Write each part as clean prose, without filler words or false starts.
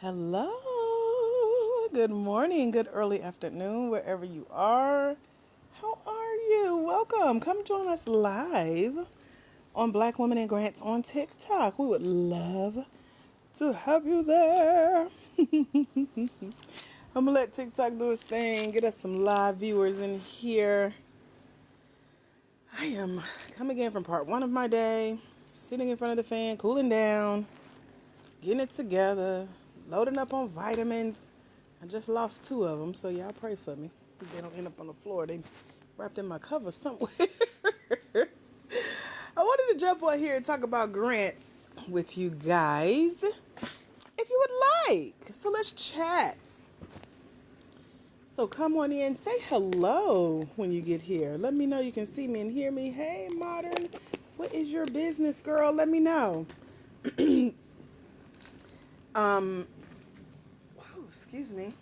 Hello, good morning, good early afternoon, wherever you are. How are you? Welcome. Come join us live on Black Women in Grants on TikTok. We would love to have you there. I'm gonna let TikTok do its thing, get us some live viewers in here. I am coming in from part one of my day, sitting in front of the fan, cooling down, getting it together, loading up on vitamins. I just lost two of them, so y'all pray for me. They don't end up on the floor. They wrapped in my cover somewhere. I wanted to jump on here and talk about grants with you guys, if you would like. So let's chat. So come on in, say hello when you get here. Let me know you can see me and hear me. Hey, Modern, what is your business, girl? Let me know. Excuse me.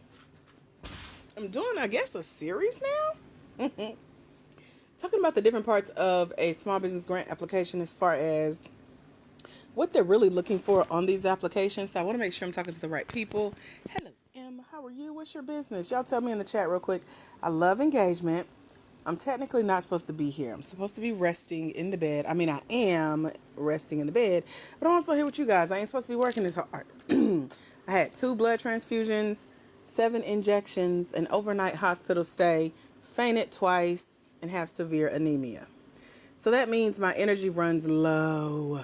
I'm doing, I guess, a series now? Talking about the different parts of a small business grant application as far as what they're really looking for on these applications. So I want to make sure I'm talking to the right people. Hello, Em. How are you? What's your business? Y'all tell me in the chat real quick. I love engagement. I'm technically not supposed to be here. I'm supposed to be resting in the bed. I mean, I am resting in the bed, but I'm also here with you guys. I ain't supposed to be working this hard. I had 2 blood transfusions, 7 injections, an overnight hospital stay, fainted twice, and have severe anemia. So that means my energy runs low.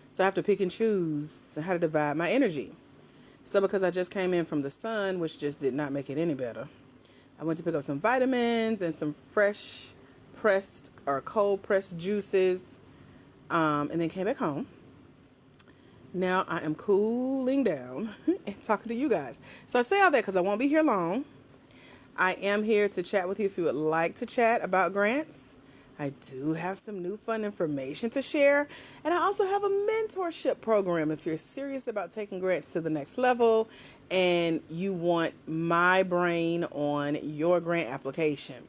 So I have to pick and choose how to divide my energy. So because I just came in from the sun, which just did not make it any better, I went to pick up some vitamins and some fresh pressed or cold pressed juices, and then came back home. Now I am cooling down and talking to you guys. So I say all that because I won't be here long. I am here to chat with you if you would like to chat about grants. I do have some new fun information to share. And I also have a mentorship program if you're serious about taking grants to the next level and you want my brain on your grant application.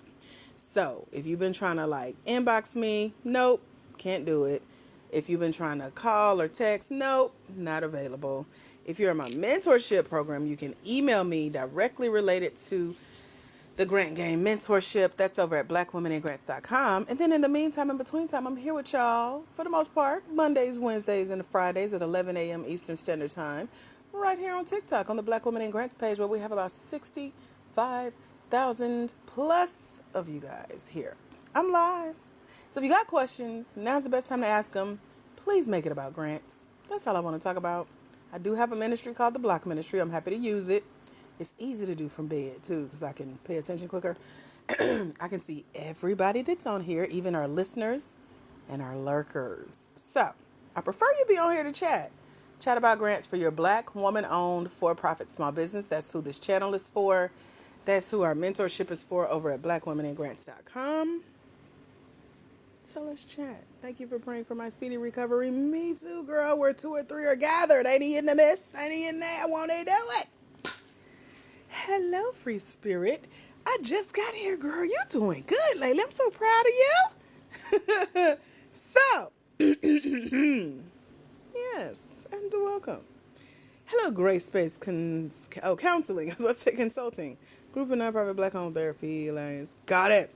So if you've been trying to inbox me, nope, can't do it. If you've been trying to call or text, nope, not available. If you're in my mentorship program, you can email me directly related to the Grant Game Mentorship. That's over at blackwomeningrants.com. And then in the meantime, in between time, I'm here with y'all for the most part, Mondays, Wednesdays, and Fridays at 11 a.m. Eastern Standard Time, right here on TikTok on the Black Women in Grants page, where we have about 65,000 plus of you guys here. I'm live. So if you got questions, now's the best time to ask them. Please make it about grants. That's all I want to talk about. I do have a ministry called the Block Ministry. I'm happy to use it. It's easy to do from bed, too, because I can pay attention quicker. I can see everybody that's on here, even our listeners and our lurkers. So, I prefer you be on here to chat. Chat about grants for your Black, woman-owned, for-profit small business. That's who this channel is for. That's who our mentorship is for over at blackwomeningrants.com. So let's chat. Thank you for praying for my speedy recovery. Me too, girl. Where 2 or 3 are gathered. Ain't he in the midst? Ain't he in there? Won't he do it? Hello, free spirit. I just got here, girl. You doing good lately. I'm so proud of you. So, yes, and welcome. Hello, Grace Space Counseling. I was about to say consulting. Group of nonprofit Black home therapy alliance. Got it.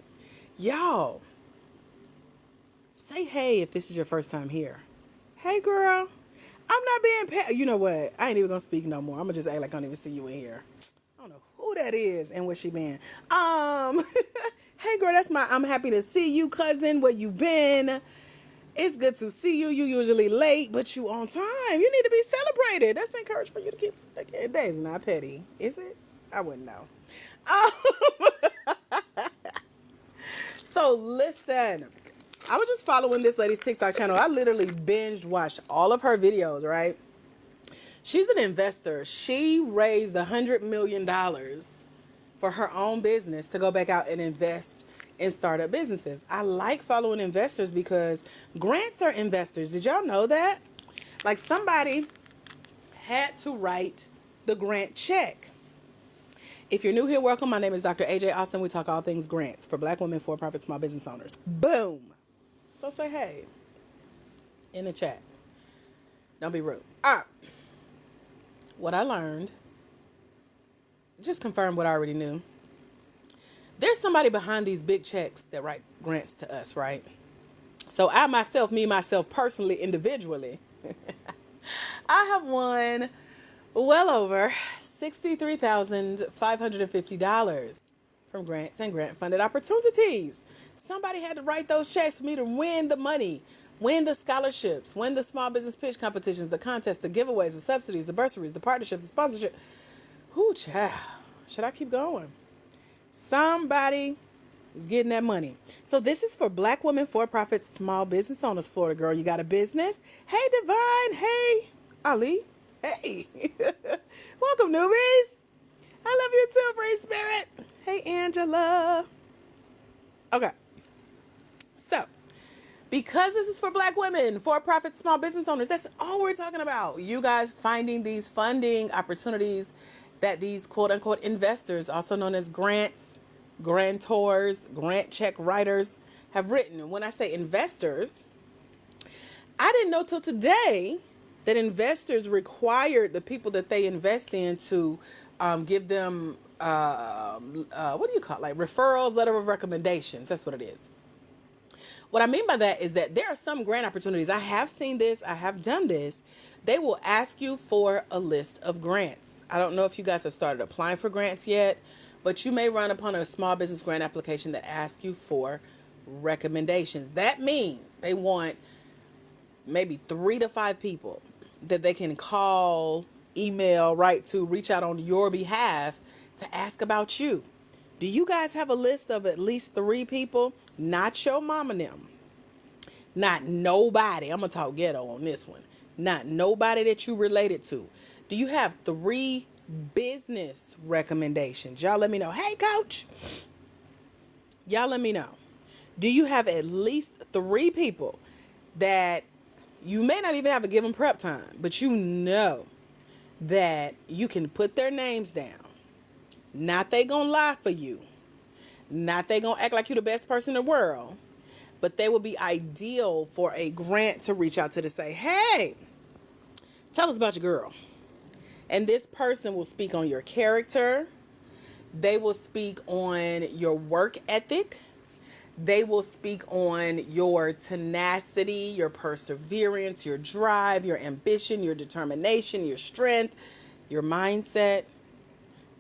Y'all, say hey if this is your first time here. Hey, girl. I'm not being You know what? I ain't even gonna speak no more. I'm gonna just act like I don't even see you in here. I don't know who that is and where she been. Hey girl, I'm happy to see you, cousin. Where you been? It's good to see you. You usually late, but you on time. You need to be celebrated. That's encouraged for you to keep. That is not petty, is it? I wouldn't know. So listen, I was just following this lady's TikTok channel. I literally binged watched all of her videos, right? She's an investor. She raised $100 million for her own business to go back out and invest in startup businesses. I like following investors because grants are investors. Did y'all know that? Like somebody had to write the grant check. If you're new here, welcome. My name is Dr. AJ Austin. We talk all things grants for Black women, for-profit small business owners. Boom. So say hey in the chat. Don't be rude. What I learned just confirm what I already knew. There's somebody behind these big checks that write grants to us, right? So I myself, me myself personally, individually, I have won well over $63,550 from grants and grant funded opportunities. Somebody had to write those checks for me to win the money, win the scholarships, win the small business pitch competitions, the contests, the giveaways, the subsidies, the bursaries, the partnerships, the sponsorship. Whoo, child. Should I keep going? Somebody is getting that money. So this is for Black women, for-profit, small business owners. Florida girl, you got a business? Hey, Divine. Hey, Ali. Hey. Welcome, newbies. I love you too, free spirit. Hey, Angela. Okay. So, because this is for Black women, for-profit, small business owners, that's all we're talking about. You guys finding these funding opportunities that these quote-unquote investors, also known as grants, grantors, grant check writers, have written. And when I say investors, I didn't know till today that investors required the people that they invest in to give them, what do you call it? Like referrals, letter of recommendations. That's what it is. What I mean by that is that there are some grant opportunities. I have seen this. I have done this. They will ask you for a list of grants. I don't know if you guys have started applying for grants yet, but you may run upon a small business grant application that asks you for recommendations. That means they want maybe 3 to 5 people that they can call, email, write to, reach out on your behalf to ask about you. Do you guys have a list of at least 3 people? Not your mom and them. Not nobody. I'm going to talk ghetto on this one. Not nobody that you related to. Do you have 3 business recommendations? Y'all let me know. Hey, coach. Y'all let me know. Do you have at least 3 people that you may not even have a given prep time, but you know that you can put their names down? Not they gonna lie for you. Not they gonna act like you the best person in the world. But they will be ideal for a grant to reach out to say, hey, tell us about your girl. And this person will speak on your character. They will speak on your work ethic. They will speak on your tenacity, your perseverance, your drive, your ambition, your determination, your strength, your mindset.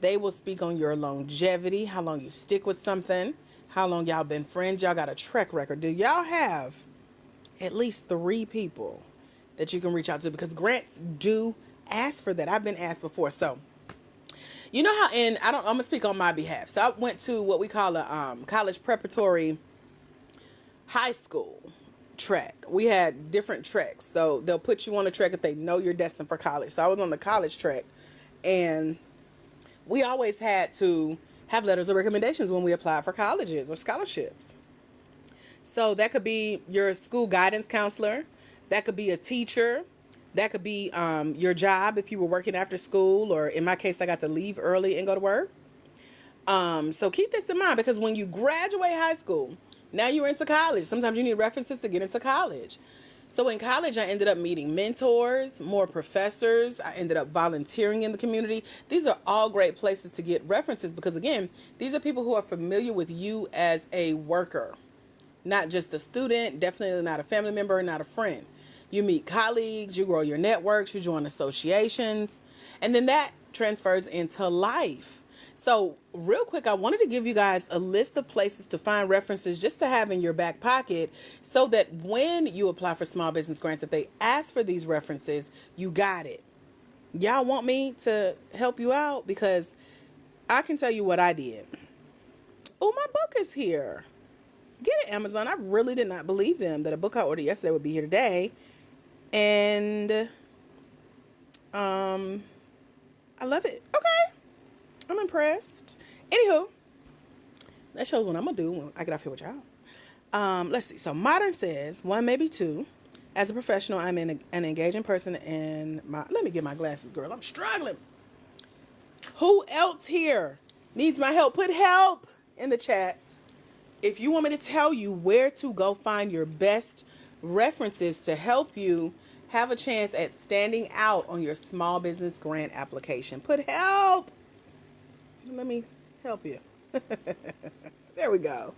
They will speak on your longevity, how long you stick with something, how long y'all been friends, y'all got a track record. Do y'all have at least 3 people that you can reach out to? Because grants do ask for that. I've been asked before. So, you know how I'm going to speak on my behalf. So I went to what we call a college preparatory high school track. We had different tracks. So they'll put you on a track if they know you're destined for college. So I was on the college track, and we always had to have letters of recommendations when we applied for colleges or scholarships. So that could be your school guidance counselor. That could be a teacher. That could be your job if you were working after school, or in my case, I got to leave early and go to work. So keep this in mind, because when you graduate high school, now you're into college. Sometimes you need references to get into college. So in college, I ended up meeting mentors, more professors. I ended up volunteering in the community. These are all great places to get references because, again, these are people who are familiar with you as a worker, not just a student, definitely not a family member, not a friend. You meet colleagues, you grow your networks, you join associations, and then that transfers into life. So real quick, I wanted to give you guys a list of places to find references just to have in your back pocket so that when you apply for small business grants, if they ask for these references, you got it. Y'all want me to help you out? Because I can tell you what I did. Oh, my book is here. Get it, Amazon. I really did not believe them that a book I ordered yesterday would be here today. And I love it. Okay. I'm impressed. Anywho, that shows what I'm going to do when I get off here with y'all. Let's see. So Modern says, 1, maybe 2. As a professional, I'm an engaging person in my... Let me get my glasses, girl. I'm struggling. Who else here needs my help? Put help in the chat. If you want me to tell you where to go find your best references to help you have a chance at standing out on your small business grant application. Put help. Let me help you. There we go.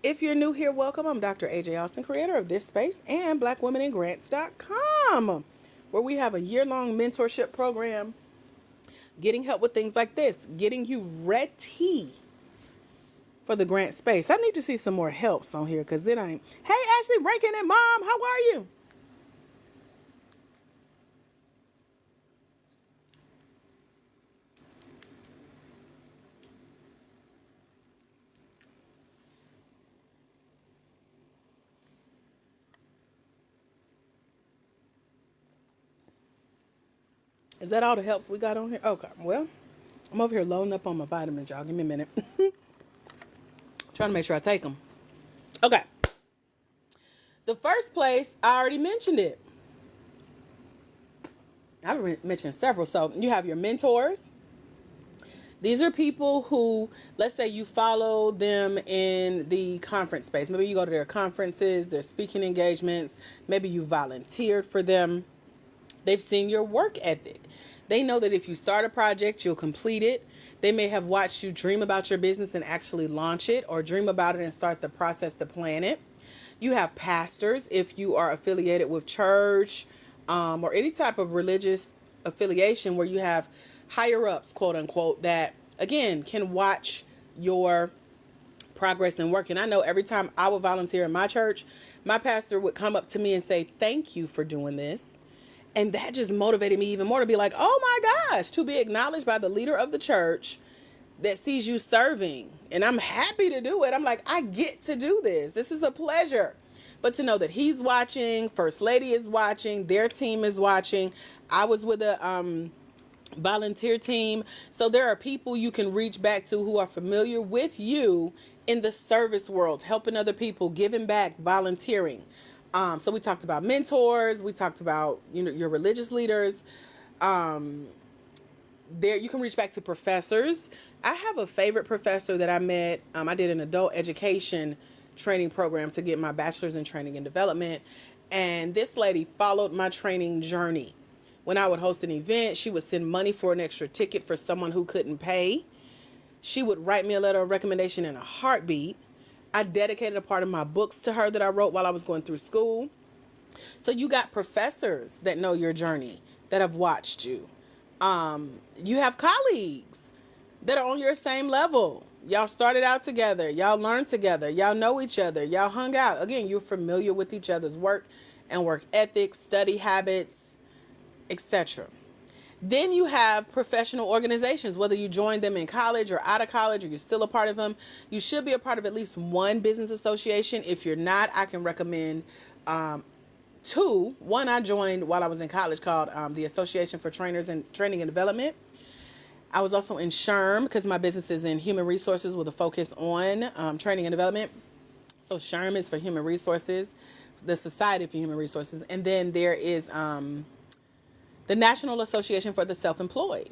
If you're new here, welcome. I'm Dr. AJ Austin, creator of this space and blackwomeningrants.com, where we have a year-long mentorship program, getting help with things like this, getting you ready for the grant space. I need to see some more helps on here because then hey, Ashley, breaking it, Mom, how are you? Is that all the helps we got on here? Okay, well, I'm over here loading up on my vitamins, y'all. Give me a minute. Trying to make sure I take them. Okay. The first place, I already mentioned it. I've mentioned several. So you have your mentors. These are people who, let's say you follow them in the conference space. Maybe you go to their conferences, their speaking engagements. Maybe you volunteered for them. They've seen your work ethic. They know that if you start a project, you'll complete it. They may have watched you dream about your business and actually launch it, or dream about it and start the process to plan it. You have pastors if you are affiliated with church or any type of religious affiliation where you have higher ups, quote unquote, that again can watch your progress and work. And I know every time I would volunteer in my church, my pastor would come up to me and say, "Thank you for doing this." And that just motivated me even more to be like, oh my gosh, to be acknowledged by the leader of the church that sees you serving. And I'm happy to do it. I'm like, I get to do this. This is a pleasure. But to know that he's watching, First Lady is watching, their team is watching. I was with a volunteer team. So there are people you can reach back to who are familiar with you in the service world, helping other people, giving back, volunteering. So we talked about mentors. We talked about, your religious leaders. There you can reach back to professors. I have a favorite professor that I met. I did an adult education training program to get my bachelor's in training and development. And this lady followed my training journey. When I would host an event, she would send money for an extra ticket for someone who couldn't pay. She would write me a letter of recommendation in a heartbeat. I dedicated a part of my books to her that I wrote while I was going through school. So you got professors that know your journey, that have watched you. You have colleagues that are on your same level. Y'all started out together. Y'all learned together. Y'all know each other. Y'all hung out. Again, you're familiar with each other's work and work ethics, study habits, etc. Then you have professional organizations, whether you joined them in college or out of college or you're still a part of them. You should be a part of at least one business association. If you're not, I can recommend two. One I joined while I was in college called the Association for Trainers and Training and Development. I was also in SHRM because my business is in human resources with a focus on training and development. So SHRM is for human resources, the Society for Human Resources. And then there is the National Association for the Self-Employed.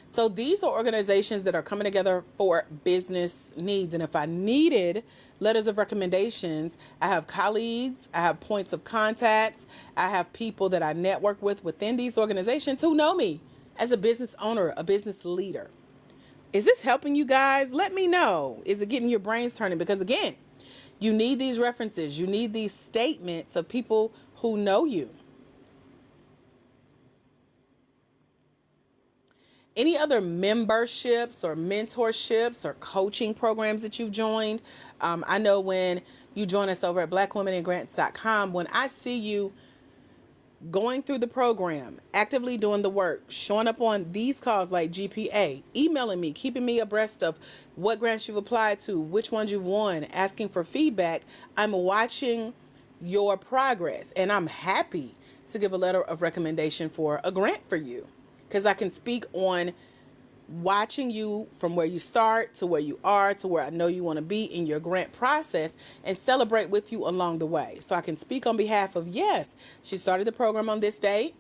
So these are organizations that are coming together for business needs. And if I needed letters of recommendations, I have colleagues, I have points of contacts, I have people that I network with within these organizations who know me as a business owner, a business leader. Is this helping you guys? Let me know. Is it getting your brains turning? Because again, you need these references. You need these statements of people who know you. Any other memberships or mentorships or coaching programs that you've joined? I know when you join us over at blackwomeningrants.com, when I see you going through the program, actively doing the work, showing up on these calls like GPA, emailing me, keeping me abreast of what grants you've applied to, which ones you've won, asking for feedback, I'm watching your progress. And I'm happy to give a letter of recommendation for a grant for you. Because I can speak on watching you from where you start to where you are to where I know you want to be in your grant process and celebrate with you along the way. So I can speak on behalf of, yes, she started the program on this date.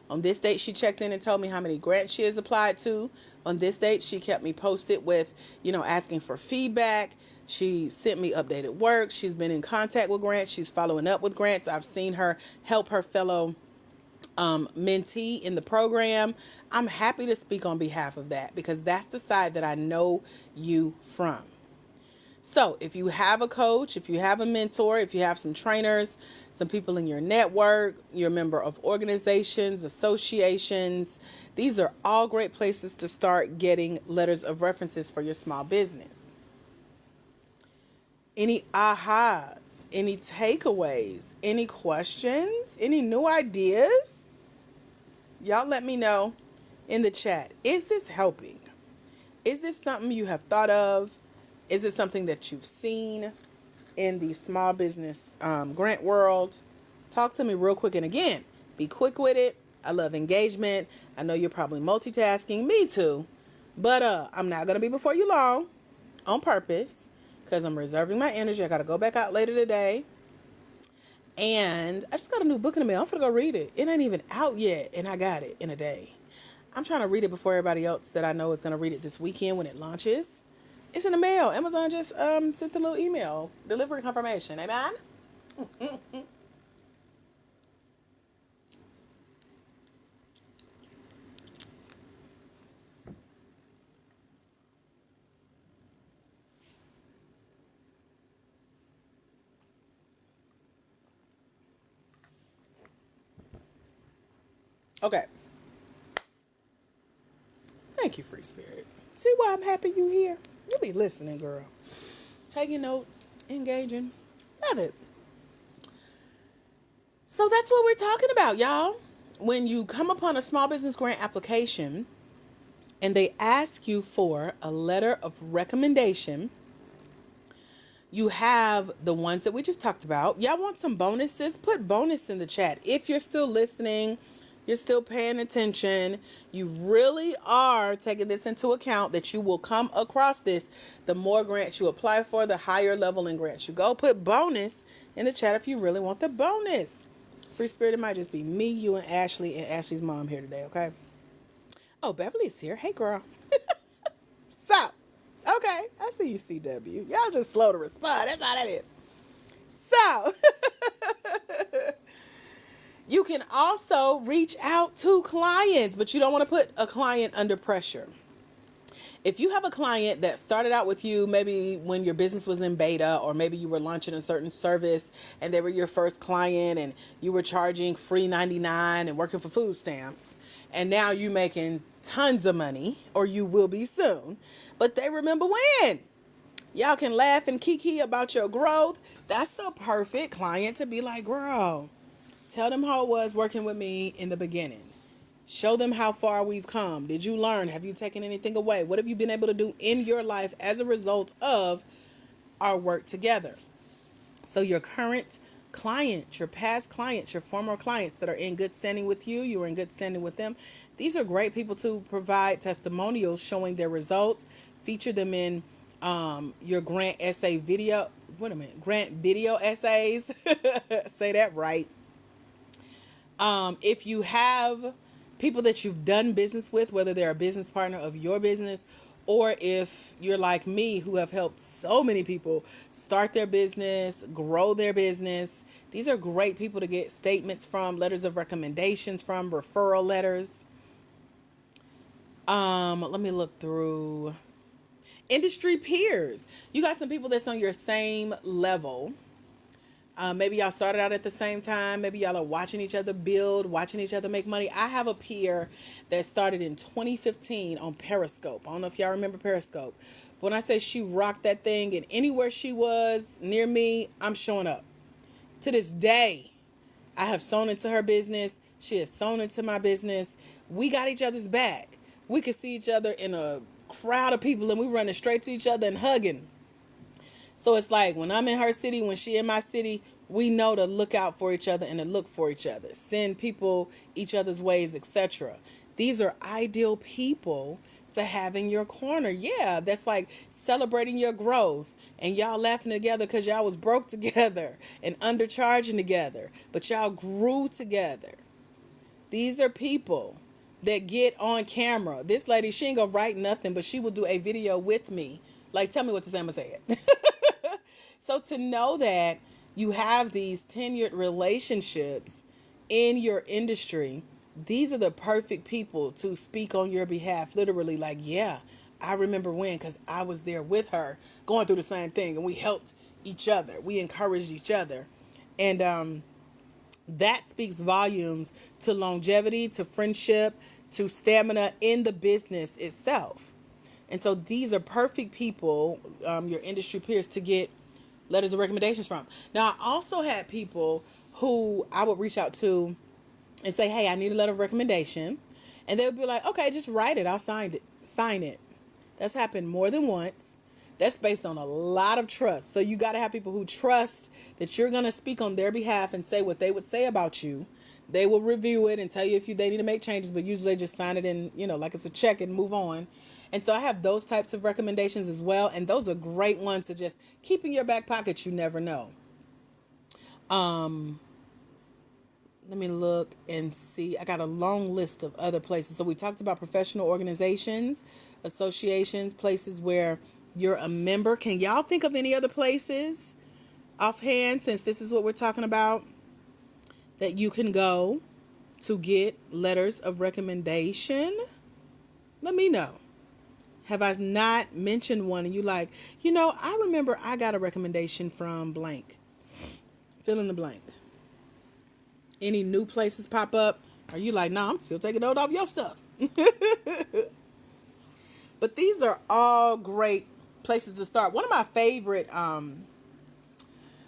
On this date, she checked in and told me how many grants she has applied to. On this date, she kept me posted with, asking for feedback. She sent me updated work. She's been in contact with grants. She's following up with grants. I've seen her help her fellow mentee in the program, I'm happy to speak on behalf of that because that's the side that I know you from. So if you have a coach, if you have a mentor, if you have some trainers, some people in your network, you're a member of organizations, associations, these are all great places to start getting letters of references for your small business. Any ahas, any takeaways, any questions, any new ideas? Y'all let me know in the chat. Is this helping? Is this something you have thought of? Is it something that you've seen in the small business grant world? Talk to me real quick. And again, be quick with it. I love engagement. I know you're probably multitasking. Me too. But I'm not going to be before you long on purpose because I'm reserving my energy. I got to go back out later today. And I just got a new book in the mail. I'm going to go read it. It ain't even out yet. And I got it in a day. I'm trying to read it before everybody else that I know is going to read it this weekend when it launches. It's in the mail. Amazon just sent the little email delivery confirmation. Amen. Okay. Thank you, Free Spirit. See why I'm happy you here? You be listening, girl. Taking notes, engaging. Love it. So that's what we're talking about, y'all. When you come upon a small business grant application and they ask you for a letter of recommendation, you have the ones that we just talked about. Y'all want some bonuses? Put bonus in the chat. If you're still listening, you're still paying attention, you really are taking this into account that you will come across this. The more grants you apply for, the higher level in grants you go. Put bonus in the chat if you really want the bonus. Free Spirit, it might just be me, you, and Ashley's mom here today, okay? Oh, Beverly's here. Hey, girl. So, okay, I see you, CW. Y'all just slow to respond. That's all that is. So, you can also reach out to clients, but you don't want to put a client under pressure. If you have a client that started out with you, maybe when your business was in beta, or maybe you were launching a certain service and they were your first client and you were charging free 99 and working for food stamps, and now you're making tons of money, or you will be soon, but they remember when. Y'all can laugh and kiki about your growth. That's the perfect client to be like, girl, tell them how it was working with me in the beginning. Show them how far we've come. Did you learn? Have you taken anything away? What have you been able to do in your life as a result of our work together? So your current clients, your past clients, your former clients that are in good standing with you, you are in good standing with them. These are great people to provide testimonials showing their results. Feature them in your grant essay video. Grant video essays. Say that right. If you have people that you've done business with, whether they're a business partner of your business, or if you're like me who have helped so many people start their business, grow their business, these are great people to get statements from, letters of recommendations from, referral letters. Let me look through. Industry peers. You got some people that's on your same level. Maybe y'all started out at the same time. Maybe y'all are watching each other build, watching each other make money. I have a peer that started in 2015 on Periscope. I don't know if y'all remember Periscope. But when I say she rocked that thing, and anywhere she was near me, I'm showing up. To this day, I have sewn into her business. She has sewn into my business. We got each other's back. We could see each other in a crowd of people and we running straight to each other and hugging. So it's like when I'm in her city, when she in my city, we know to look out for each other and to look for each other. Send people each other's ways, etc. These are ideal people to have in your corner. Yeah, that's like celebrating your growth and y'all laughing together because y'all was broke together and undercharging together, but y'all grew together. These are people that get on camera. This lady, she ain't gonna write nothing, but she will do a video with me. Like, tell me what to say, I'm gonna say it. So to know that you have these tenured relationships in your industry, these are the perfect people to speak on your behalf. Literally, like, yeah, I remember when, because I was there with her going through the same thing, and we helped each other. We encouraged each other. And that speaks volumes to longevity, to friendship, to stamina in the business itself. And so these are perfect people, your industry peers, to get letters of recommendations from. Now, I also had people who I would reach out to and say, hey, I need a letter of recommendation. And they would be like, okay, just write it. I'll sign it. That's happened more than once. That's based on a lot of trust. So you got to have people who trust that you're going to speak on their behalf and say what they would say about you. They will review it and tell you if they need to make changes, but usually they just sign it in, like it's a check and move on. And so I have those types of recommendations as well. And those are great ones to just keep in your back pocket. You never know. Let me look and see. I got a long list of other places. So we talked about professional organizations, associations, places where you're a member. Can y'all think of any other places offhand, since this is what we're talking about, that you can go to get letters of recommendation? Let me know. Have I not mentioned one and you like, I remember I got a recommendation from blank. Fill in the blank. Any new places pop up? Are you like, nah, I'm still taking note of your stuff? But these are all great places to start. One of my favorite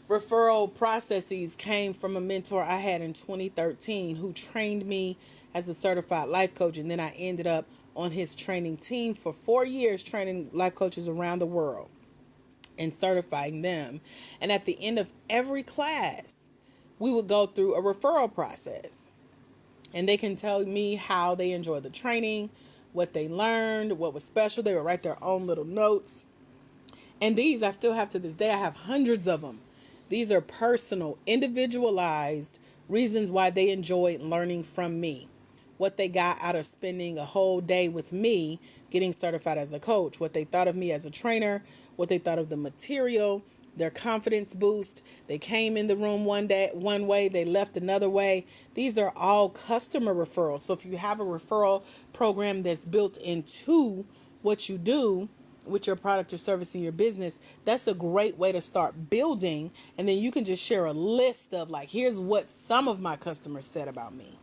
referral processes came from a mentor I had in 2013 who trained me as a certified life coach. And then I ended up on his training team for 4 years, training life coaches around the world and certifying them. And at the end of every class, we would go through a referral process. And they can tell me how they enjoyed the training, what they learned, what was special. They would write their own little notes. And these I still have to this day. I have hundreds of them. These are personal, individualized reasons why they enjoyed learning from me. What they got out of spending a whole day with me getting certified as a coach. What they thought of me as a trainer. What they thought of the material. Their confidence boost. They came in the room one way, they left another way. These are all customer referrals. So if you have a referral program that's built into what you do with your product or service in your business, that's a great way to start building. And then you can just share a list of like, here's what some of my customers said about me.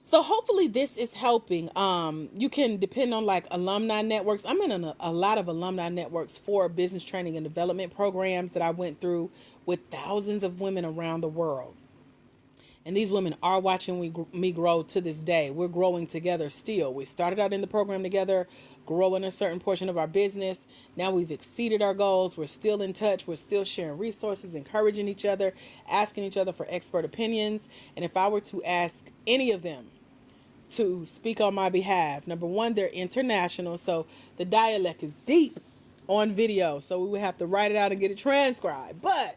So hopefully this is helping. You can depend on like alumni networks. I'm in a lot of alumni networks for business training and development programs that I went through with thousands of women around the world. And these women are watching me grow to this day. We're growing together still. We started out in the program together, growing a certain portion of our business. Now we've exceeded our goals. We're still in touch. We're still sharing resources, encouraging each other, asking each other for expert opinions. And if I were to ask any of them to speak on my behalf, number one, they're international. So the dialect is deep on video. So we would have to write it out and get it transcribed. But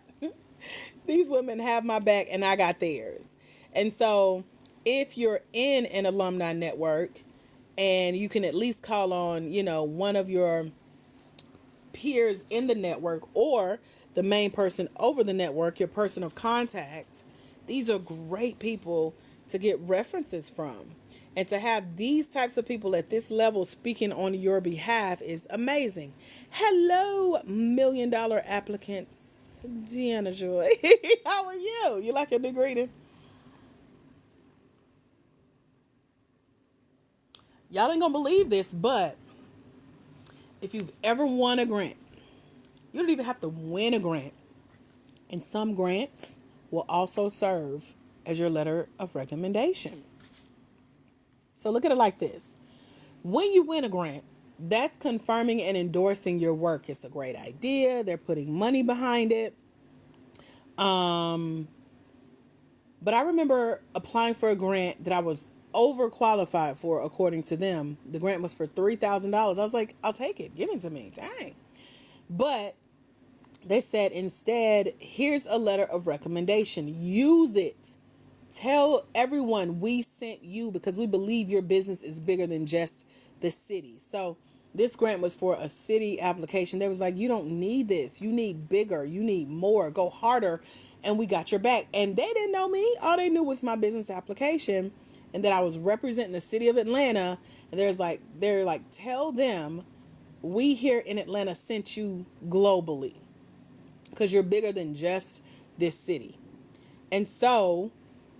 these women have my back and I got theirs. And so if you're in an alumni network and you can at least call on, one of your peers in the network or the main person over the network, your person of contact, these are great people to get references from. And to have these types of people at this level speaking on your behalf is amazing. Hello, $1 million applicants. Deanna Joy. How are you? You like your new greeting? Y'all ain't gonna believe this, but if you've ever won a grant, you don't even have to win a grant. And some grants will also serve as your letter of recommendation. So look at it like this. When you win a grant, that's confirming and endorsing your work. It's a great idea. They're putting money behind it. But I remember applying for a grant that I was overqualified for, according to them. The grant was for $3,000. I was like, I'll take it. Give it to me. Dang. But they said instead, here's a letter of recommendation. Use it. Tell everyone we sent you because we believe your business is bigger than just the city. So This grant was for a city application. They was like, you don't need this. You need bigger. You need more. Go harder. And we got your back. And they didn't know me. All they knew was my business application and that I was representing the city of Atlanta. And they're like, tell them we here in Atlanta sent you globally because you're bigger than just this city. And so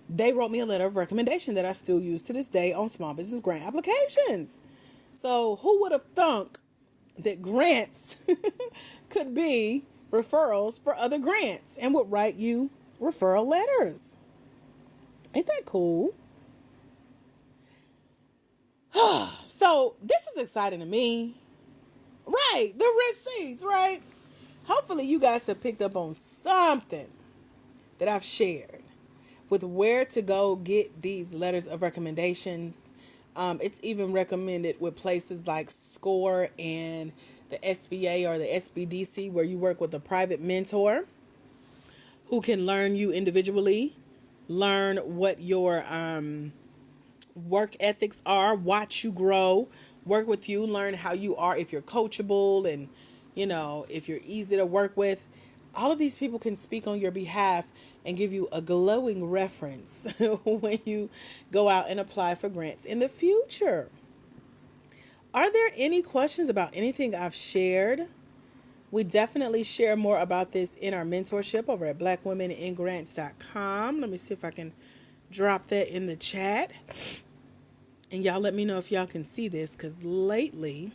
they wrote me a letter of recommendation that I still use to this day on small business grant applications. So who would have thunk that grants could be referrals for other grants and would write you referral letters? Ain't that cool? So this is exciting to me. Right, the receipts, right? Hopefully you guys have picked up on something that I've shared with where to go get these letters of recommendations. It's even recommended with places like SCORE and the SBA or the SBDC, where you work with a private mentor who can learn you individually, learn what your work ethics are, watch you grow, work with you, learn how you are, if you're coachable and, if you're easy to work with. All of these people can speak on your behalf and give you a glowing reference when you go out and apply for grants in the future. Are there any questions about anything I've shared? We definitely share more about this in our mentorship over at blackwomeningrants.com. Let me see if I can drop that in the chat. And y'all let me know if y'all can see this, because lately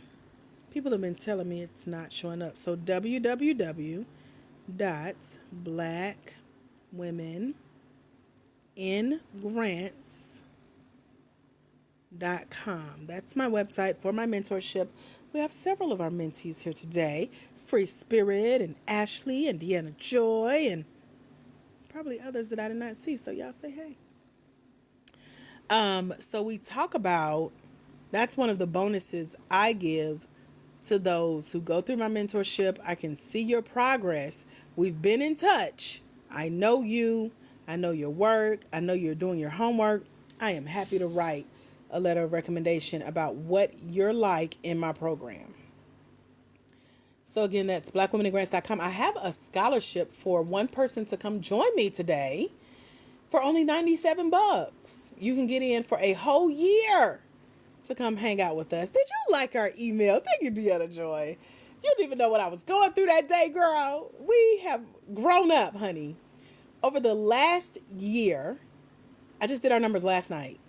people have been telling me it's not showing up. So www.blackwomeningrants.com. That's my website for my mentorship. We have several of our mentees here today. Free Spirit and Ashley and Deanna Joy and probably others that I did not see. So y'all say hey. So we talk about, that's one of the bonuses I give to those who go through my mentorship. I can see your progress. We've been in touch. I know you. I know your work. I know you're doing your homework. I am happy to write a letter of recommendation about what you're like in my program. So again, that's blackwomeningrants.com. I have a scholarship for one person to come join me today for only $97. You can get in for a whole year to come hang out with us. Did you like our email? Thank you, Deanna Joy. You don't even know what I was going through that day, girl. We have grown up, honey. Over the last year, I just did our numbers last night.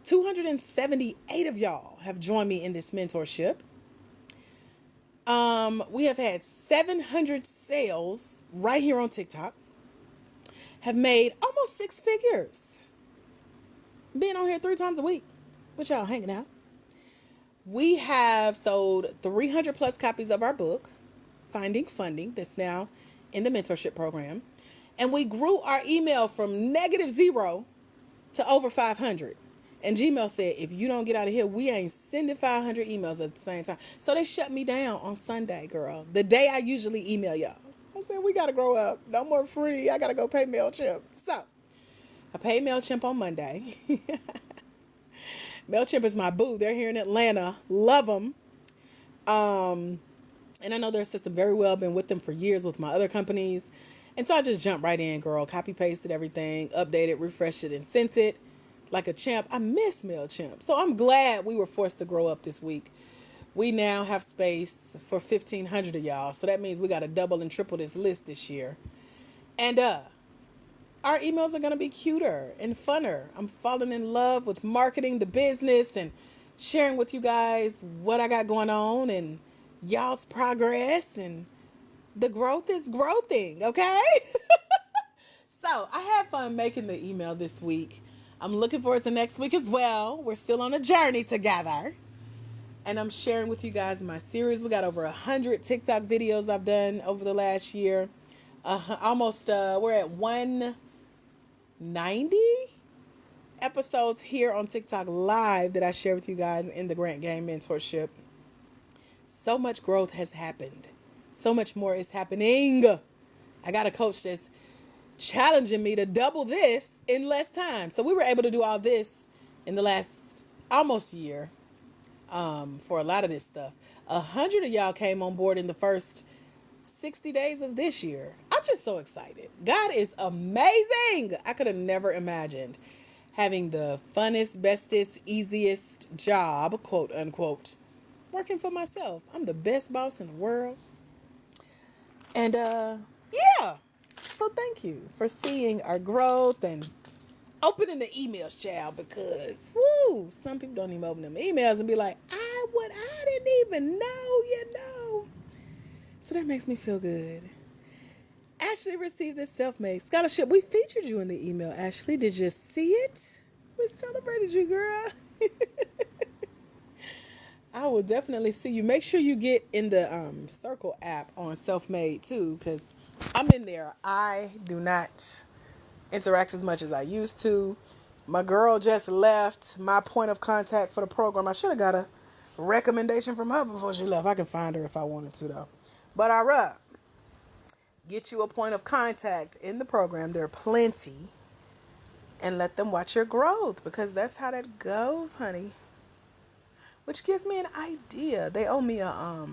278 of y'all have joined me in this mentorship. We have had 700 sales right here on TikTok. Have made almost 6 figures. Being on here 3 times a week with y'all hanging out. We have sold 300 plus copies of our book, Finding Funding, that's now in the mentorship program. And we grew our email from -0 to over 500. And Gmail said, if you don't get out of here, we ain't sending 500 emails at the same time. So they shut me down on Sunday, girl. The day I usually email y'all. I said, we got to grow up. No more free. I got to go pay MailChimp. So I paid MailChimp on Monday. MailChimp is my boo. They're here in Atlanta. Love them. And I know their system very well. Been with them for years with my other companies. And so I just jumped right in, girl. Copy pasted everything, updated, refreshed it, and sent it like a champ. I miss MailChimp. So I'm glad we were forced to grow up this week. We now have space for 1,500 of y'all. So that means we got to double and triple this list this year. And our emails are going to be cuter and funner. I'm falling in love with marketing the business and sharing with you guys what I got going on and y'all's progress. And the growth is growthing, okay? So I had fun making the email this week. I'm looking forward to next week as well. We're still on a journey together. And I'm sharing with you guys my series. We got over 100 TikTok videos I've done over the last year. We're at 190 episodes here on TikTok Live that I share with you guys in the Grant Game Mentorship. So much growth has happened. So much more is happening. I got a coach that's challenging me to double this in less time. So we were able to do all this in the last almost year. for a lot of this stuff. 100 of y'all came on board in the first 60 days of this year. I'm just so excited. God is amazing. I could have never imagined having the funnest, bestest, easiest job, quote unquote, working for myself. I'm the best boss in the world. And yeah. So thank you for seeing our growth and opening the emails, child, because woo, some people don't even open them emails and be like, I didn't even know. So that makes me feel good. Ashley received this self-made scholarship. We featured you in the email, Ashley. Did you see it? We celebrated you, girl. I will definitely see you. Make sure you get in the Circle app on Self-Made too, because I'm in there. I do not interact as much as I used to. My girl just left my point of contact for the program. I should have got a recommendation from her before she left. I can find her if I wanted to, though. But all right, get you a point of contact in the program. There are plenty. And let them watch your growth, because that's how that goes, honey. Which gives me an idea. They owe me a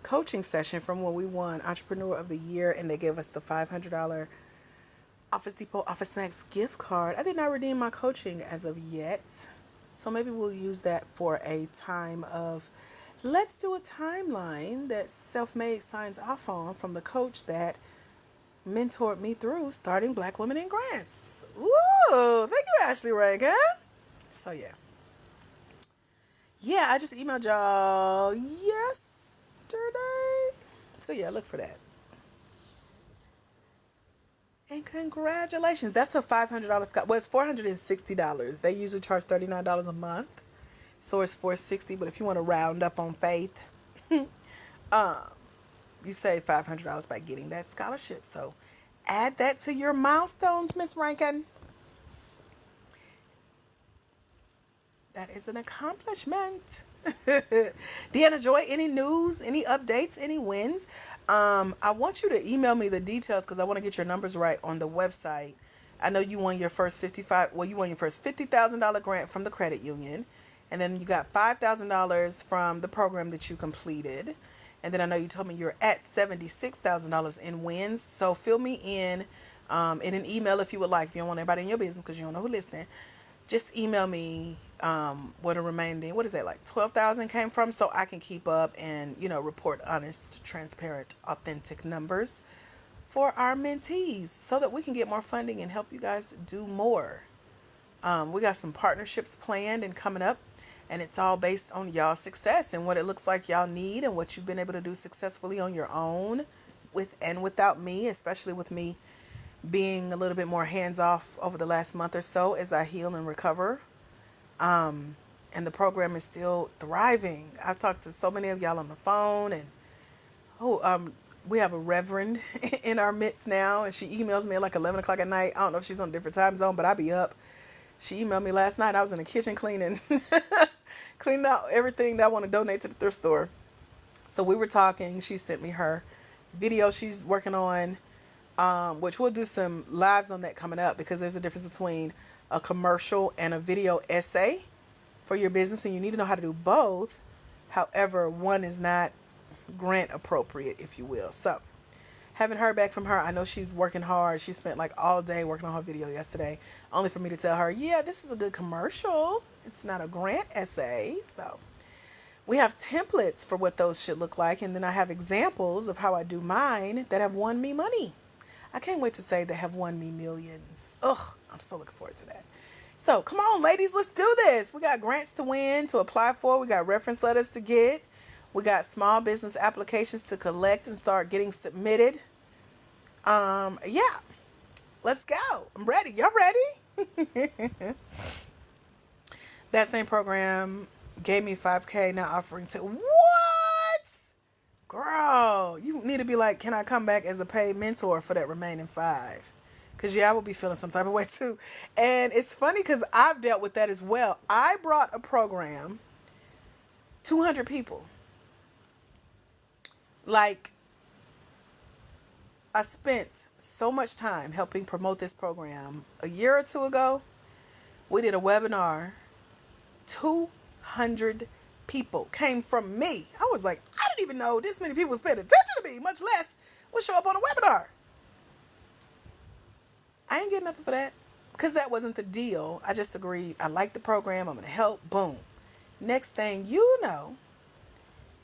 coaching session from when we won Entrepreneur of the Year, and they gave us the $500 Office Depot Office Max gift card. I did not redeem my coaching as of yet. So maybe we'll use that for a time of, let's do a timeline that Self-Made signs off on from the coach that mentored me through starting Black Women in Grants. Woo! Thank you, Ashley Rankin. So yeah. Yeah, I just emailed y'all yesterday. So yeah, look for that. And congratulations. That's a $500 scholarship. Well, it's $460. They usually charge $39 a month. So it's $460. But if you want to round up on faith, you save $500 by getting that scholarship. So add that to your milestones, Miss Rankin. That is an accomplishment. Deanna Joy, any news, any updates, any wins? I want you to email me the details because I want to get your numbers right on the website. I know you won your first $50,000 grant from the credit union. And then you got $5,000 from the program that you completed. And then I know you told me you're at $76,000 in wins. So fill me in an email if you would like. If you don't want anybody in your business because you don't know who's listening. Just email me what a remaining, what is that, like 12,000 came from, so I can keep up and, report honest, transparent, authentic numbers for our mentees so that we can get more funding and help you guys do more. We got some partnerships planned and coming up, and it's all based on y'all's success and what it looks like y'all need and what you've been able to do successfully on your own with and without me, especially with me being a little bit more hands-off over the last month or so as I heal and recover. And the program is still thriving. I've talked to so many of y'all on the phone, and we have a reverend in our midst now, and she emails me at like 11 o'clock at night. I don't know if she's on a different time zone, but I be up. She emailed me last night. I was in the kitchen cleaning out everything that I want to donate to the thrift store. So we were talking. She sent me her video she's working on, which we'll do some lives on that coming up, because there's a difference between a commercial and a video essay for your business, and you need to know how to do both. However, one is not grant appropriate, if you will. So haven't heard back from her. I know she's working hard. She spent like all day working on her video yesterday, only for me to tell her, yeah, this is a good commercial. It's not a grant essay. So we have templates for what those should look like, and then I have examples of how I do mine that have won me money. I can't wait to say they have won me millions. Ugh, I'm so looking forward to that. So come on, ladies, let's do this. We got grants to win, to apply for. We got reference letters to get. We got small business applications to collect and start getting submitted. Yeah, let's go. I'm ready. Y'all ready? That same program gave me $5,000, now offering to... What? Girl, you need to be like, can I come back as a paid mentor for that remaining $5,000? Because, yeah, I will be feeling some type of way, too. And it's funny because I've dealt with that as well. I brought a program, 200 people. Like, I spent so much time helping promote this program. A year or two ago, we did a webinar. 2 500 people came from me. I was like, I didn't even know this many people was paying attention to me, much less would show up on a webinar. I ain't getting nothing for that because that wasn't the deal. I just agreed. I like the program. I'm going to help. Boom. Next thing you know,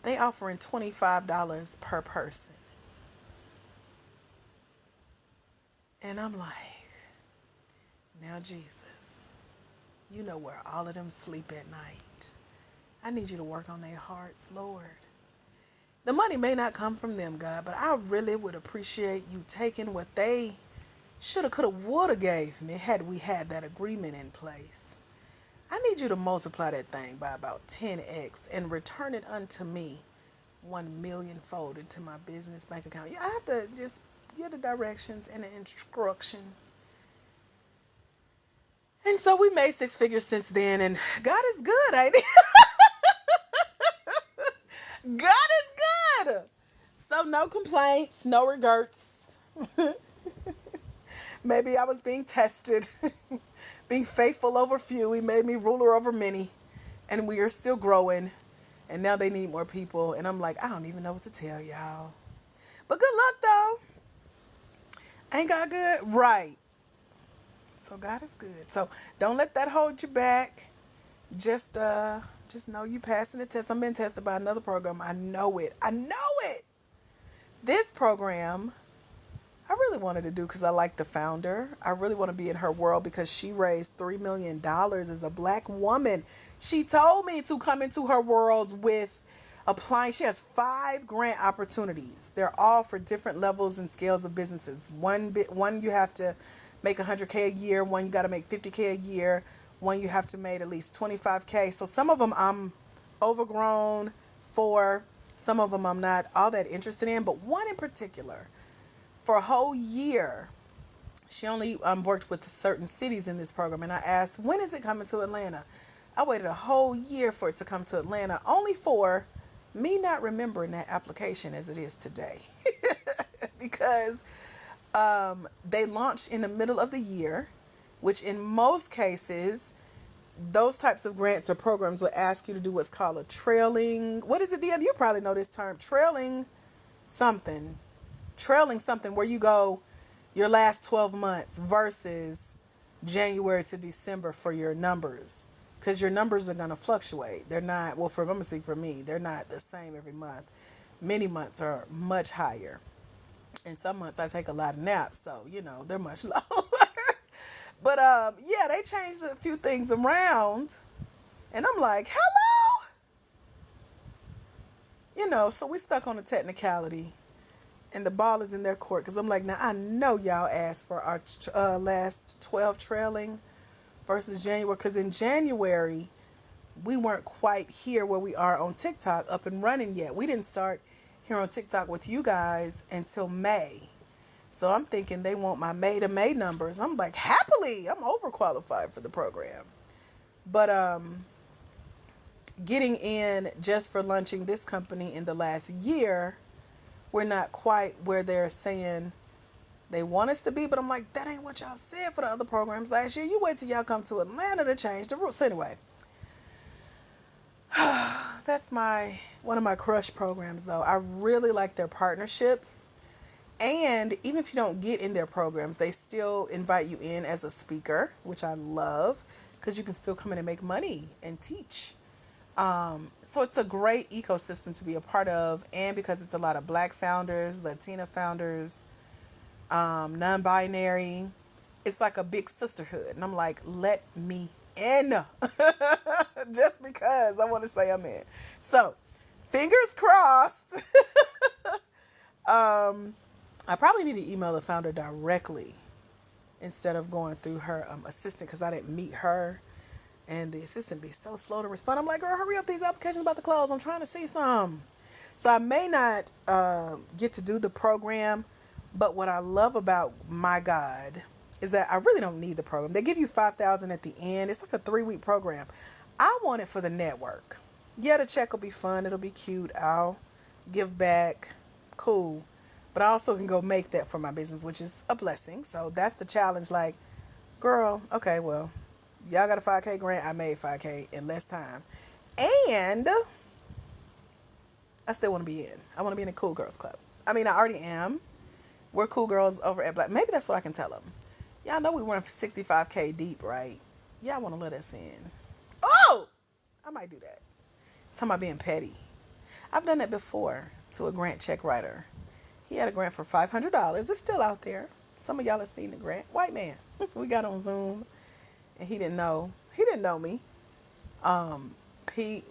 they offering $25 per person. And I'm like, now Jesus, you know where all of them sleep at night. I need you to work on their hearts, Lord. The money may not come from them, God, but I really would appreciate you taking what they shoulda, coulda, woulda gave me had we had that agreement in place. I need you to multiply that thing by about 10x and return it unto me 1,000,000-fold into my business bank account. I have to just give the directions and the instructions. And so we made 6 figures since then, and God is good, ain't he? God is good. So no complaints, no regrets. Maybe I was being tested. Being faithful over few, he made me ruler over many. And we are still growing. And now they need more people. And I'm like, I don't even know what to tell y'all. But good luck, though. Ain't God good? Right. So God is good. So don't let that hold you back. Just know you passing the test. I'm being tested by another program. I know it. This program, I really wanted to do because I like the founder. I really want to be in her world because she raised $3 million as a Black woman. She told me to come into her world with applying. She has 5 grant opportunities. They're all for different levels and scales of businesses. One you have to make $100K a year. One you got to make $50K a year. One you have to make at least $25K. So some of them I'm overgrown for. Some of them I'm not all that interested in. But one in particular, for a whole year, she only worked with certain cities in this program. And I asked, when is it coming to Atlanta? I waited a whole year for it to come to Atlanta, only for me not remembering that application as it is today. Because they launched in the middle of the year, which in most cases, those types of grants or programs would ask you to do what's called a trailing. What is it, Deanna? You probably know this term. Trailing something where you go your last 12 months versus January to December for your numbers, because your numbers are going to fluctuate. They're not, well, I'm going to speak for me, they're not the same every month. Many months are much higher, and some months I take a lot of naps, so they're much lower. But yeah, they changed a few things around, and I'm like, hello. So we stuck on a technicality. And the ball is in their court. Because I'm like, now I know y'all asked for our last 12 trailing versus January. Because in January, we weren't quite here where we are on TikTok up and running yet. We didn't start here on TikTok with you guys until May. So I'm thinking they want my May to May numbers. I'm like, happily, I'm overqualified for the program. But getting in just for launching this company in the last year, we're not quite where they're saying they want us to be. But I'm like, that ain't what y'all said for the other programs last year. You wait till y'all come to Atlanta to change the rules. So anyway, that's one of my crush programs, though. I really like their partnerships. And even if you don't get in their programs, they still invite you in as a speaker, which I love, because you can still come in and make money and teach. So it's a great ecosystem to be a part of, and because it's a lot of Black founders, Latina founders, non-binary, it's like a big sisterhood. And I'm like, let me in. Just because I want to say I'm in. So, fingers crossed. I probably need to email the founder directly instead of going through her assistant, because I didn't meet her. And the assistant be so slow to respond. I'm like, girl, hurry up. These applications about to close. I'm trying to see some. So I may not get to do the program. But what I love about My God is that I really don't need the program. They give you $5,000 at the end. It's like a 3-week program. I want it for the network. Yeah, the check will be fun. It'll be cute. I'll give back. Cool. But I also can go make that for my business, which is a blessing. So that's the challenge. Like, girl, okay, well, y'all got a $5K grant. I made $5K in less time. And I still want to be in. I want to be in a Cool Girls Club. I mean, I already am. We're cool girls over at Black. Maybe that's what I can tell them. Y'all know we went for 65K deep, right? Y'all want to let us in. Oh! I might do that. Talking about being petty. I've done that before to a grant check writer. He had a grant for $500. It's still out there. Some of y'all have seen the grant. White man. We got on Zoom, and he didn't know. He didn't know me. He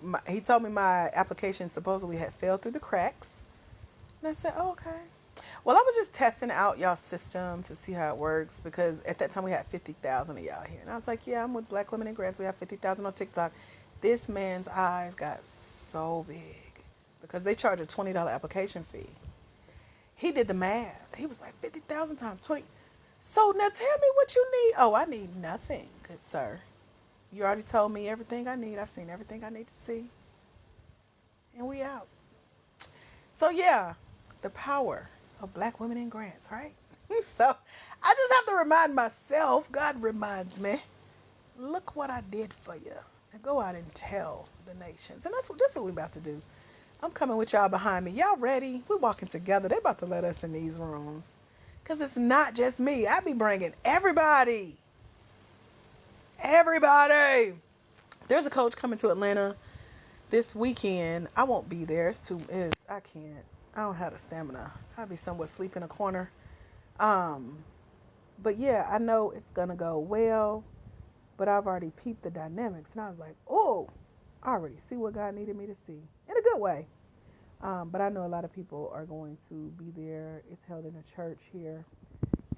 told me my application supposedly had fell through the cracks. And I said, oh, okay. Well, I was just testing out y'all's system to see how it works, because at that time we had 50,000 of y'all here. And I was like, yeah, I'm with Black Women in Grants. We have 50,000 on TikTok. This man's eyes got so big because they charge a $20 application fee. He did the math. He was like 50,000 times 20. So now tell me what you need. Oh, I need nothing, good sir. You already told me everything I need. I've seen everything I need to see. And we out. So yeah, the power of Black Women in Grants, right? So I just have to remind myself, God reminds me, look what I did for you. And go out and tell the nations. And that's what we're about to do. I'm coming with y'all behind me. Y'all ready? We're walking together. They're about to let us in these rooms. Because it's not just me. I be bringing everybody. Everybody. There's a coach coming to Atlanta this weekend. I won't be there. I can't. I don't have the stamina. I'll be somewhere asleep in a corner. But yeah, I know it's going to go well. But I've already peeped the dynamics. And I was like, oh, I already see what God needed me to see. In a good way. But I know a lot of people are going to be there. It's held in a church here.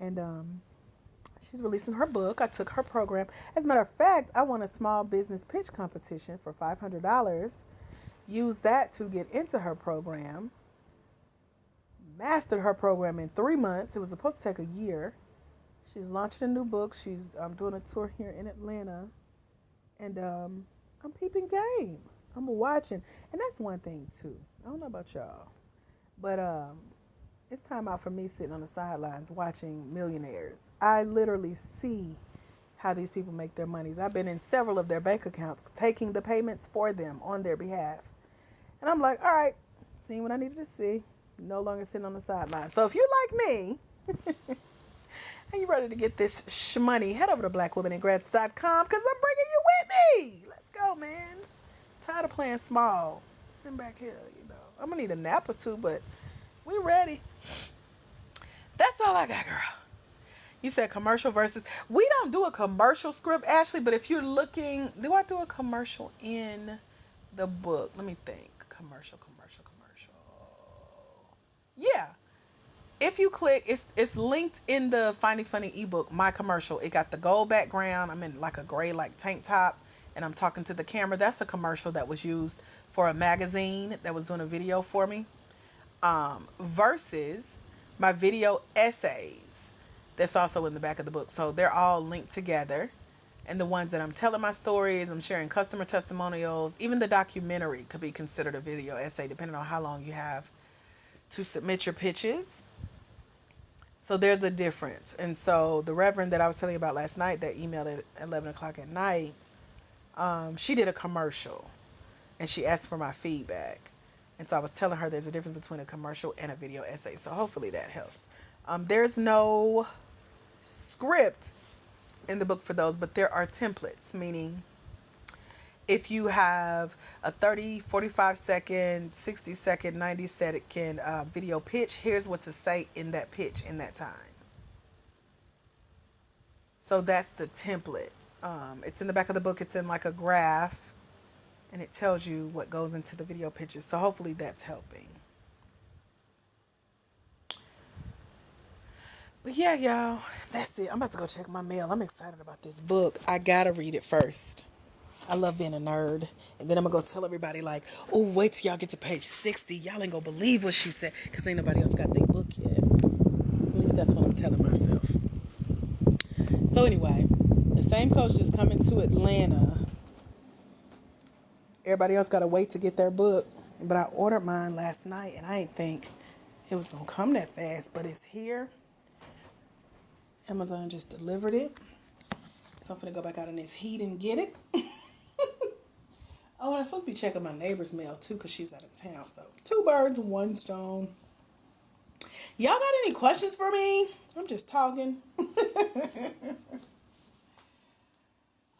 And she's releasing her book. I took her program. As a matter of fact, I won a small business pitch competition for $500. Used that to get into her program. Mastered her program in 3 months. It was supposed to take a year. She's launching a new book. She's doing a tour here in Atlanta. And I'm peeping game. I'm watching. And that's one thing, too. I don't know about y'all. But it's time out for me sitting on the sidelines watching millionaires. I literally see how these people make their monies. I've been in several of their bank accounts, taking the payments for them on their behalf. And I'm like, all right, seeing what I needed to see. No longer sitting on the sidelines. So if you like me, and you ready to get this shmoney, head over to blackwomeningrants.com, because I'm bringing you with me. Let's go, man. Tired of playing small. Sitting back here, I'm going to need a nap or two, but we ready. That's all I got, girl. You said commercial versus... We don't do a commercial script, Ashley, but if you're looking... Do I do a commercial in the book? Let me think. Commercial. Yeah. If you click, it's linked in the Finding Funny ebook, my commercial. It got the gold background. I'm in like a gray tank top, and I'm talking to the camera. That's a commercial that was used for a magazine that was doing a video for me. Versus my video essays that's also in the back of the book. So they're all linked together. And the ones that I'm telling my stories, I'm sharing customer testimonials. Even the documentary could be considered a video essay, depending on how long you have to submit your pitches. So there's a difference. And so the Reverend that I was telling you about last night that emailed at 11 o'clock at night, she did a commercial and she asked for my feedback. And so I was telling her there's a difference between a commercial and a video essay. So hopefully that helps. There's no script in the book for those, but there are templates, meaning if you have a 30, 45 second, 60 second, 90 second video pitch, here's what to say in that pitch in that time. So that's the template. It's in the back of the book. It's in like a graph, and it tells you what goes into the video pitches. So hopefully that's helping. But yeah, y'all, that's it. I'm about to go check my mail. I'm excited about this book. I gotta read it first. I love being a nerd. And then I'm going to go tell everybody like, oh, wait till y'all get to page 60. Y'all ain't going to believe what she said. Because ain't nobody else got their book yet. At least that's what I'm telling myself. So anyway, the same coach is coming to Atlanta. Everybody else got to wait to get their book. But I ordered mine last night. And I didn't think it was going to come that fast. But it's here. Amazon just delivered it. So I'm going to go back out in this heat and get it. Oh, and I'm supposed to be checking my neighbor's mail too because she's out of town. So 2 birds, 1 stone. Y'all got any questions for me? I'm just talking.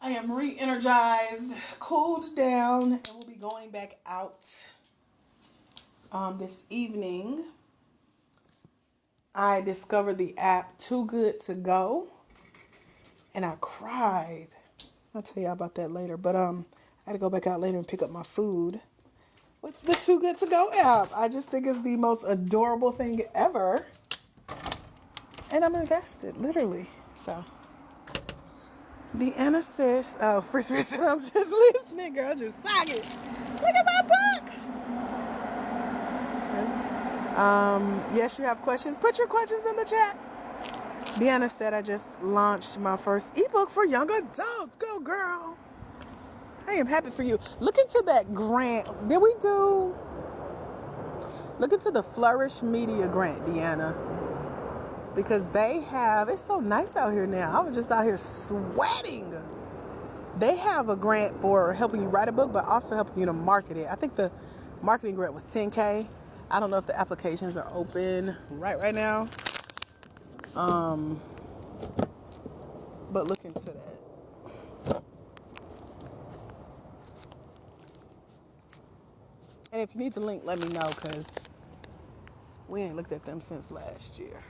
I am re-energized, cooled down, and we'll be going back out this evening. I discovered the app Too Good To Go, and I cried. I'll tell y'all about that later, but I had to go back out later and pick up my food. What's the Too Good To Go app? I just think it's the most adorable thing ever, and I'm invested, literally. So, Deanna says, oh, Free Spirit said, I'm just listening, girl, just talking. Look at my book. Yes, you have questions. Put your questions in the chat. Deanna said, I just launched my first ebook for young adults. Go, girl. I am happy for you. Look into that grant. Look into the Flourish Media grant, Deanna. Because it's so nice out here now. I was just out here sweating. They have a grant for helping you write a book, but also helping you to market it. I think the marketing grant was $10K. I don't know if the applications are open right now. But look into that. And if you need the link, let me know, because we ain't looked at them since last year.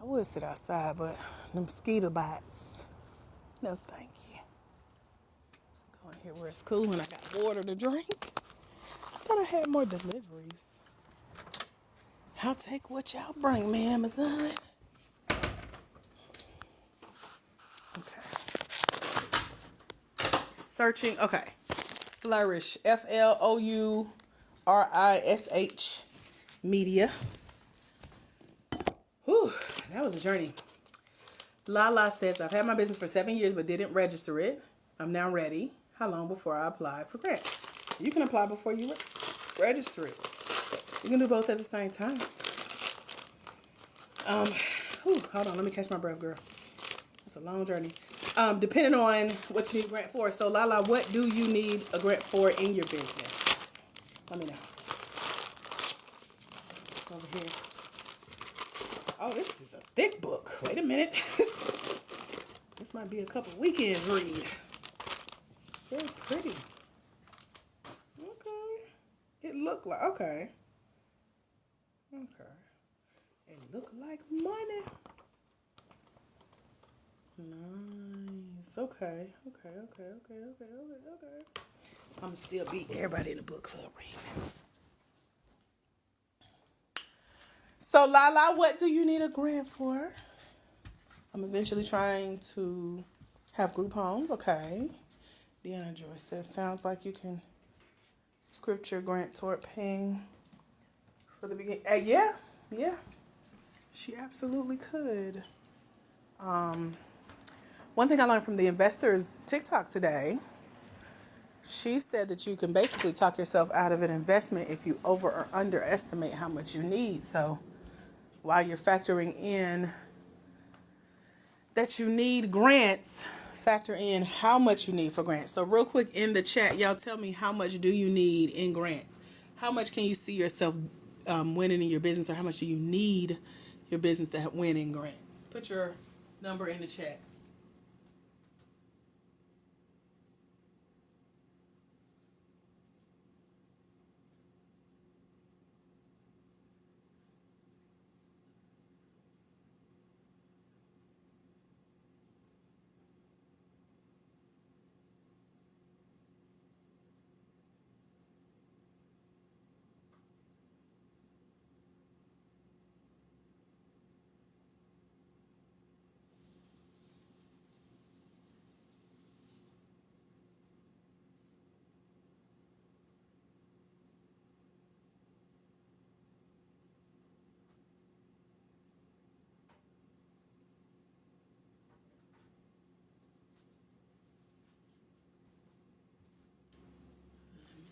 I would sit outside, but the mosquito bites. No, thank you. Go in here where it's cool and I got water to drink. I thought I had more deliveries. I'll take what y'all bring me, Amazon. Okay. Searching. Okay. Flourish. FLOURISH Media. Whew. That was a journey. Lala says, I've had my business for 7 years but didn't register it. I'm now ready. How long before I apply for grants? You can apply before you register it. You can do both at the same time. Hold on, let me catch my breath, girl. It's a long journey. Depending on what you need a grant for. So, Lala, what do you need a grant for in your business? Let me know. Over here. Oh, this is a thick book. Wait a minute. This might be a couple weekends read. Very pretty. Okay. It looked like, okay. It looked like money. Nice. Okay. I'm going to still beat everybody in the book club reading. So, Lala, what do you need a grant for? I'm eventually trying to have group homes. Okay. Deanna Joy says, sounds like you can script your grant toward paying for the beginning. Yeah. She absolutely could. One thing I learned from the investors TikTok today, she said that you can basically talk yourself out of an investment if you over or underestimate how much you need. So while you're factoring in that you need grants, factor in how much you need for grants. So real quick in the chat, y'all tell me, how much do you need in grants? How much can you see yourself winning in your business, or how much do you need your business to win in grants? Put your number in the chat.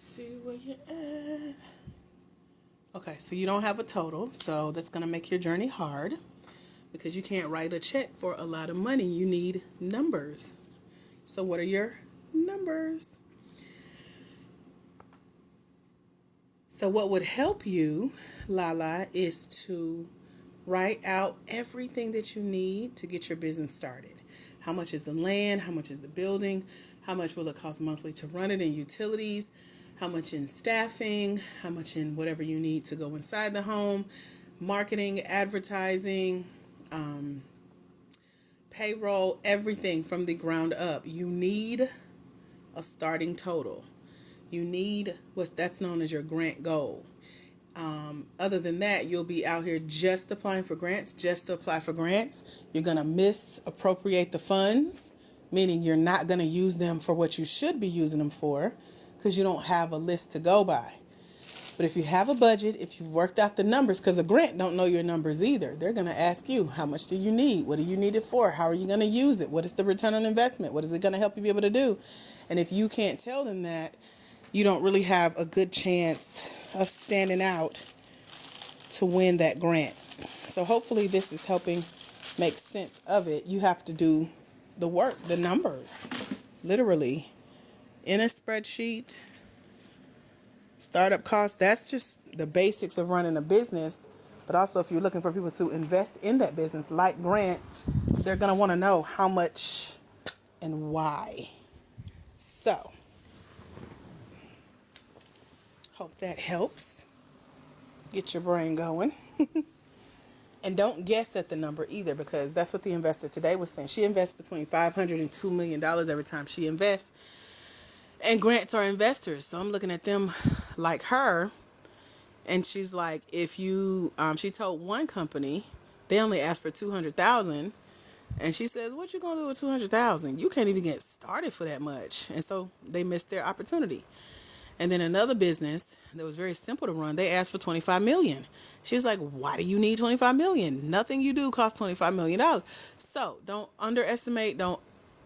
See where you're at. Okay, so you don't have a total, so that's going to make your journey hard because you can't write a check for a lot of money. You need numbers. So what are your numbers. So what would help you, Lala, is to write out everything that you need to get your business started. How much is the land? How much is the building? How much will it cost monthly to run it in utilities? How much in staffing? How much in whatever you need to go inside the home? Marketing, advertising, payroll, everything from the ground up. You need a starting total. You need that's known as your grant goal. Other than that, you'll be out here just applying for grants, just to apply for grants. You're going to misappropriate the funds, meaning you're not going to use them for what you should be using them for because you don't have a list to go by. But if you have a budget, if you've worked out the numbers, because a grant don't know your numbers either. They're going to ask you, how much do you need? What do you need it for? How are you going to use it? What is the return on investment? What is it going to help you be able to do? And if you can't tell them that, you don't really have a good chance of standing out to win that grant. So hopefully this is helping make sense of it. You have to do the work, the numbers, literally in a spreadsheet. Startup costs, that's just the basics of running a business. But also if you're looking for people to invest in that business, like grants, they're going to want to know how much and why. So hope that helps get your brain going. And don't guess at the number either, because that's what the investor today was saying. She invests between $500 and $2 million every time she invests. And grants are investors. So I'm looking at them like her. And she's like, if you, she told one company, they only asked for $200,000. And she says, what you going to do with $200,000? You can't even get started for that much. And so they missed their opportunity. And then another business that was very simple to run, they asked for $25 million. She was like, why do you need $25 million? Nothing you do costs $25 million. So don't underestimate, don't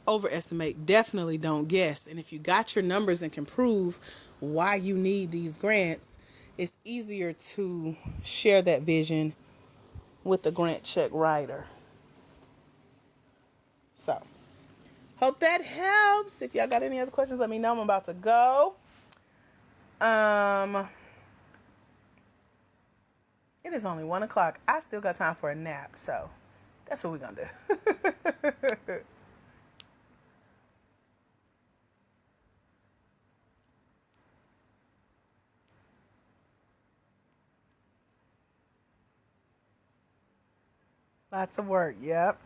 overestimate, definitely don't guess. And if you got your numbers and can prove why you need these grants, it's easier to share that vision with the grant check writer. So hope that helps. If y'all got any other questions, let me know. I'm about to go. It is only 1:00. I still got time for a nap, so that's what we're gonna do. Lots of work. Yep.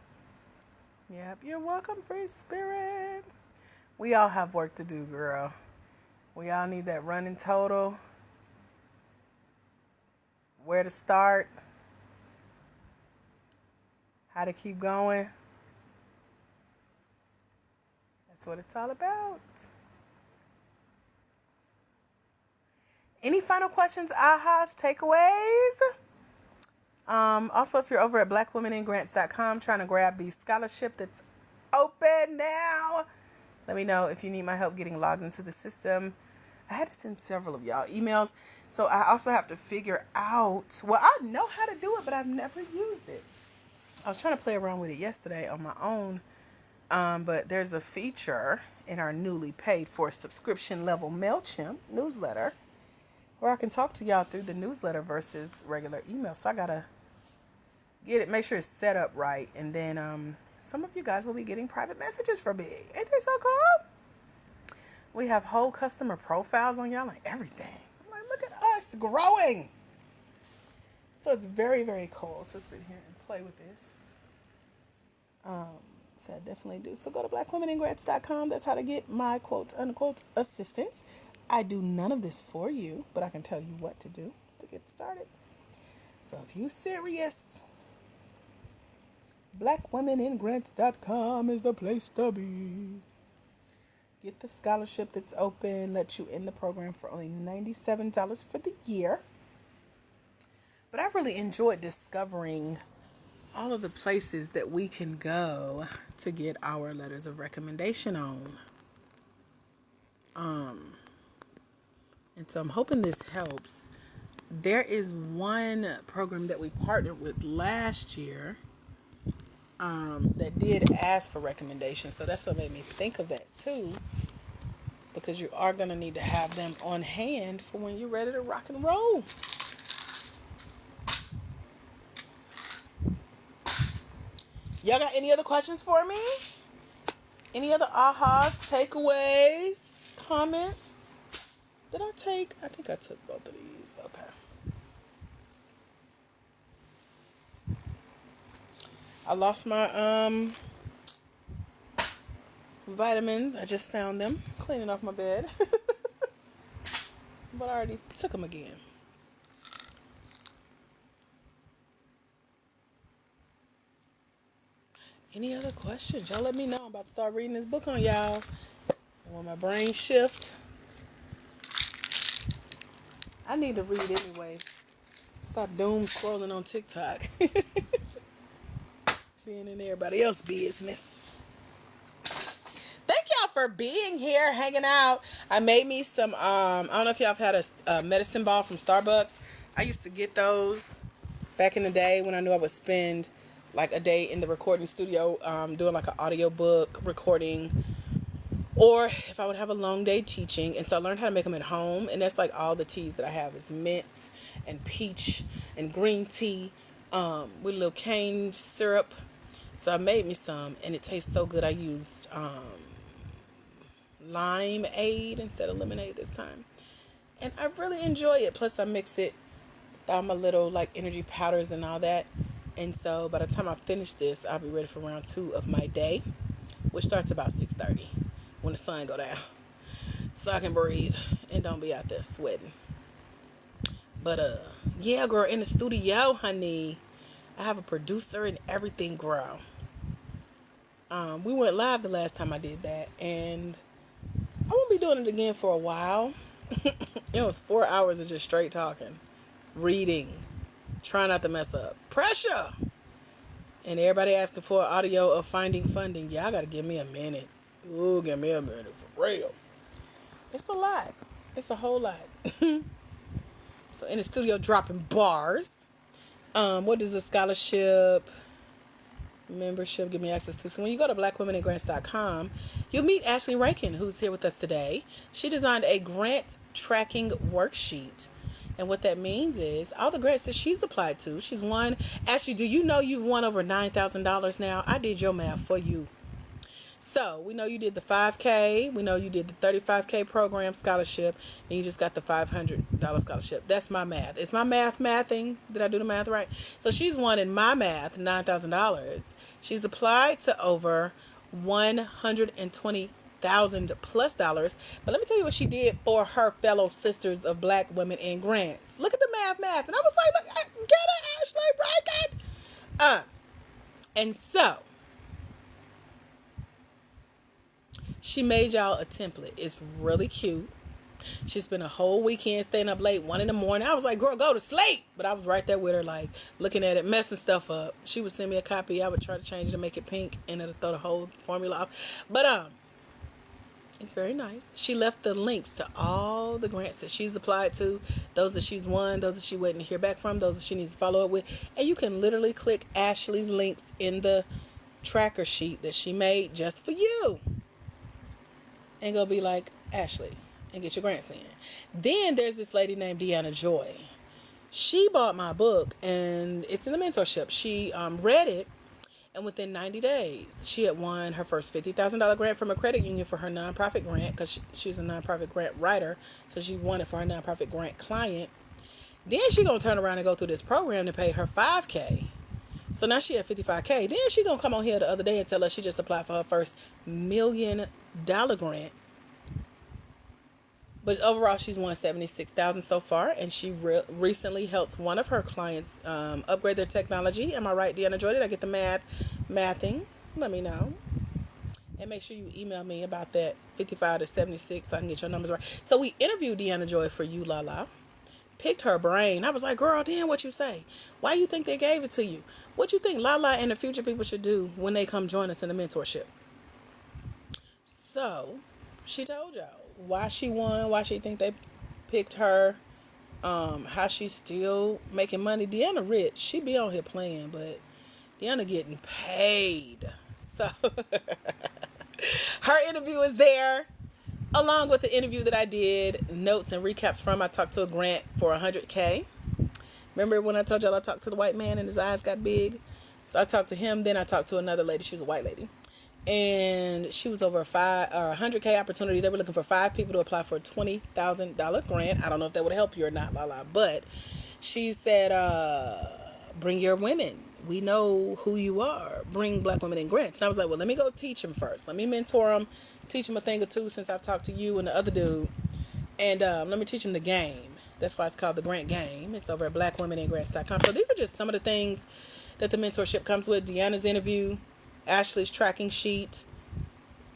You're welcome, free spirit. We all have work to do, girl. We all need that running total. Where to start. How to keep going. That's what it's all about. Any final questions, ahas, takeaways? Also, if you're over at blackwomeningrants.com trying to grab the scholarship that's open now, let me know if you need my help getting logged into the system. I had to send several of y'all emails, so I also have to figure out, well, I know how to do it, but I've never used it. I was trying to play around with it yesterday on my own, but there's a feature in our newly paid for subscription level MailChimp newsletter where I can talk to y'all through the newsletter versus regular email. So I gotta get it, make sure it's set up right, and then some of you guys will be getting private messages from me. Ain't they so cool? We have whole customer profiles on y'all and everything. I'm like, look at us growing. So it's very, very cool to sit here and play with this. So I definitely do. So go to blackwomeningrants.com. That's how to get my quote unquote assistance. I do none of this for you, but I can tell you what to do to get started. So if you're serious, blackwomeningrants.com is the place to be. Get the scholarship that's open, let you in the program for only $97 for the year. But I really enjoyed discovering all of the places that we can go to get our letters of recommendation on. And so I'm hoping this helps. There is one program that we partnered with last year that did ask for recommendations. So that's what made me think of that too. because you are going to need to have them on hand for when you're ready to rock and roll. Y'all got any other questions for me? Any other ahas, takeaways, comments? Did I take? I think I took both of these. Okay. I lost my vitamins. I just found them cleaning off my bed. But I already took them again. Any other questions? Y'all let me know. I'm about to start reading this book on y'all. And when my brain shift, I need to read anyway. Stop doom scrolling on TikTok. Being in everybody else's business. Thank y'all for being here, hanging out. I made me some, I don't know if y'all have had a medicine ball from Starbucks. I used to get those back in the day when I knew I would spend like a day in the recording studio doing like an audiobook recording, or if I would have a long day teaching. And so I learned how to make them at home, and that's like all the teas that I have is mint and peach and green tea with a little cane syrup. So I made me some, and it tastes so good. I used limeade instead of lemonade this time, and I really enjoy it. Plus I mix it with all my little like energy powders and all that. And so by the time I finish this, I'll be ready for round 2 of my day, which starts about 6:30 when the sun go down, so I can breathe and don't be out there sweating. But yeah, girl, in the studio, honey, I have a producer and everything, girl. We went live the last time I did that, and I won't be doing it again for a while. It was 4 hours of just straight talking, reading, trying not to mess up. Pressure! And everybody asking for audio of finding funding. Y'all gotta give me a minute. Ooh, give me a minute for real. It's a lot. It's a whole lot. So in the studio dropping bars. What does the scholarship membership give me access to? So when you go to blackwomenandgrants.com, you'll meet Ashley Rankin, who's here with us today. She designed a grant tracking worksheet. And what that means is all the grants that she's applied to, she's won. Ashley, do you know you've won over $9,000 now? I did your math for you. So we know you did the 5K. We know you did the 35K program scholarship. And you just got the $500 scholarship. That's my math. It's my mathing. Did I do the math right? So she's won in my math $9,000. She's applied to over $120,000 plus dollars. But let me tell you what she did for her fellow sisters of Black women in grants. Look at the math. And I was like, look, get it, Ashley Rankin. And so she made y'all a template. It's really cute. She spent a whole weekend staying up late, 1 a.m. I was like, girl, go to sleep. But I was right there with her, like, looking at it, messing stuff up. She would send me a copy. I would try to change it to make it pink, and it'll throw the whole formula off. But it's very nice. She left the links to all the grants that she's applied to, those that she's won, those that she waiting to hear back from, those that she needs to follow up with. And you can literally click Ashley's links in the tracker sheet that she made just for you. And go be like Ashley and get your grants in. Then there's this lady named Deanna Joy. She bought my book, and it's in the mentorship. She read it, and within 90 days, she had won her first $50,000 grant from a credit union for her nonprofit grant, because she's a nonprofit grant writer, so she won it for her nonprofit grant client. Then she gonna turn around and go through this program to pay her $5K. So now she at $55K. Then she gonna come on here the other day and tell us she just applied for her first $1 million grant. But overall, she's won $76,000 so far, and she recently helped one of her clients upgrade their technology. Am I right, Deanna Joy? Did I get the mathing? Let me know. And make sure you email me about that 55 to 76 so I can get your numbers right. So we interviewed Deanna Joy for you, Lala. Picked her brain. I was like, girl, damn, what you say? Why you think they gave it to you? What you think Lala and the future people should do when they come join us in the mentorship? So she told y'all why she won, why she think they picked her, how she's still making money. Deanna rich. She be on here playing, but Deanna getting paid. So her interview is there. along with the interview that I did, notes and recaps from. I talked to a grant for 100K. Remember when I told y'all I talked to the white man and his eyes got big? So I talked to him. Then I talked to another lady. She was a white lady. And she was over a 100K opportunity. They were looking for 5 people to apply for a $20,000 grant. I don't know if that would help you or not, but she said, bring your women. We know who you are. Bring black women in grants. And I was like, well, let me go teach them first. Let me mentor them, teach them a thing or two since I've talked to you and the other dude. And let me teach them the game. That's why it's called the Grant Game. It's over at blackwomeningrants.com. So these are just some of the things that the mentorship comes with. Deanna's interview, Ashley's tracking sheet,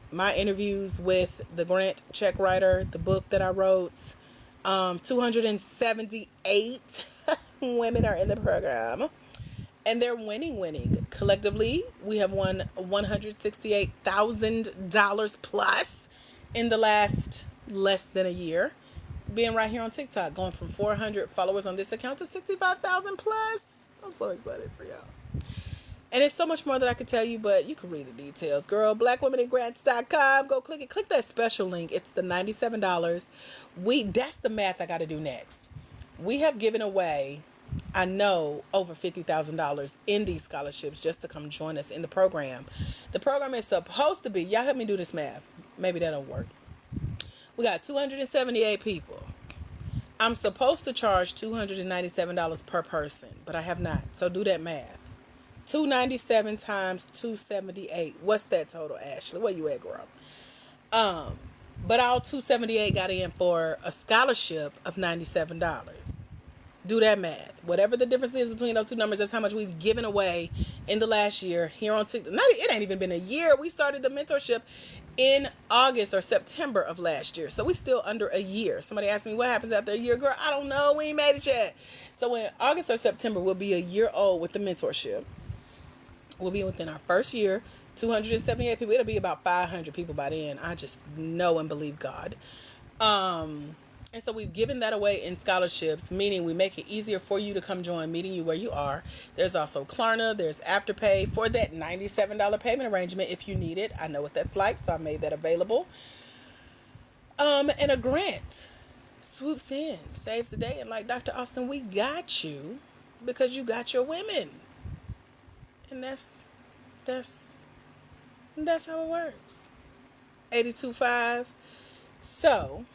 my interviews with the grant check writer, the book that I wrote. 278 women are in the program. And they're winning. Collectively, we have won $168,000 plus in the last less than a year. Being right here on TikTok, going from 400 followers on this account to 65,000 plus. I'm so excited for y'all. And it's so much more that I could tell you, but you can read the details. Girl, blackwomeningrants.com. Go click it. Click that special link. It's the $97. That's the math I got to do next. We have given away, I know, over $50,000 in these scholarships just to come join us in the program. The program is supposed to be, y'all help me do this math. Maybe that'll work. We got 278 people. I'm supposed to charge $297 per person, but I have not. So do that math. 297 times 278. What's that total, Ashley? Where you at, girl? But all 278 got in for a scholarship of $97. Do that math. Whatever the difference is between those two numbers, that's how much we've given away in the last year here on TikTok. It ain't even been a year. We started the mentorship in August or September of last year. So we still under a year. Somebody asked me what happens after a year. Girl, I don't know. We ain't made it yet. So in August or September, we'll be a year old with the mentorship. We'll be within our first year. 278 people. It'll be about 500 people by then. I just know and believe God. And so we've given that away in scholarships, meaning we make it easier for you to come join, meeting you where you are. There's also Klarna. There's Afterpay for that $97 payment arrangement if you need it. I know what that's like, so I made that available. And a grant swoops in, saves the day. And like Dr. Austin, we got you because you got your women. And that's how it works. 82.5. So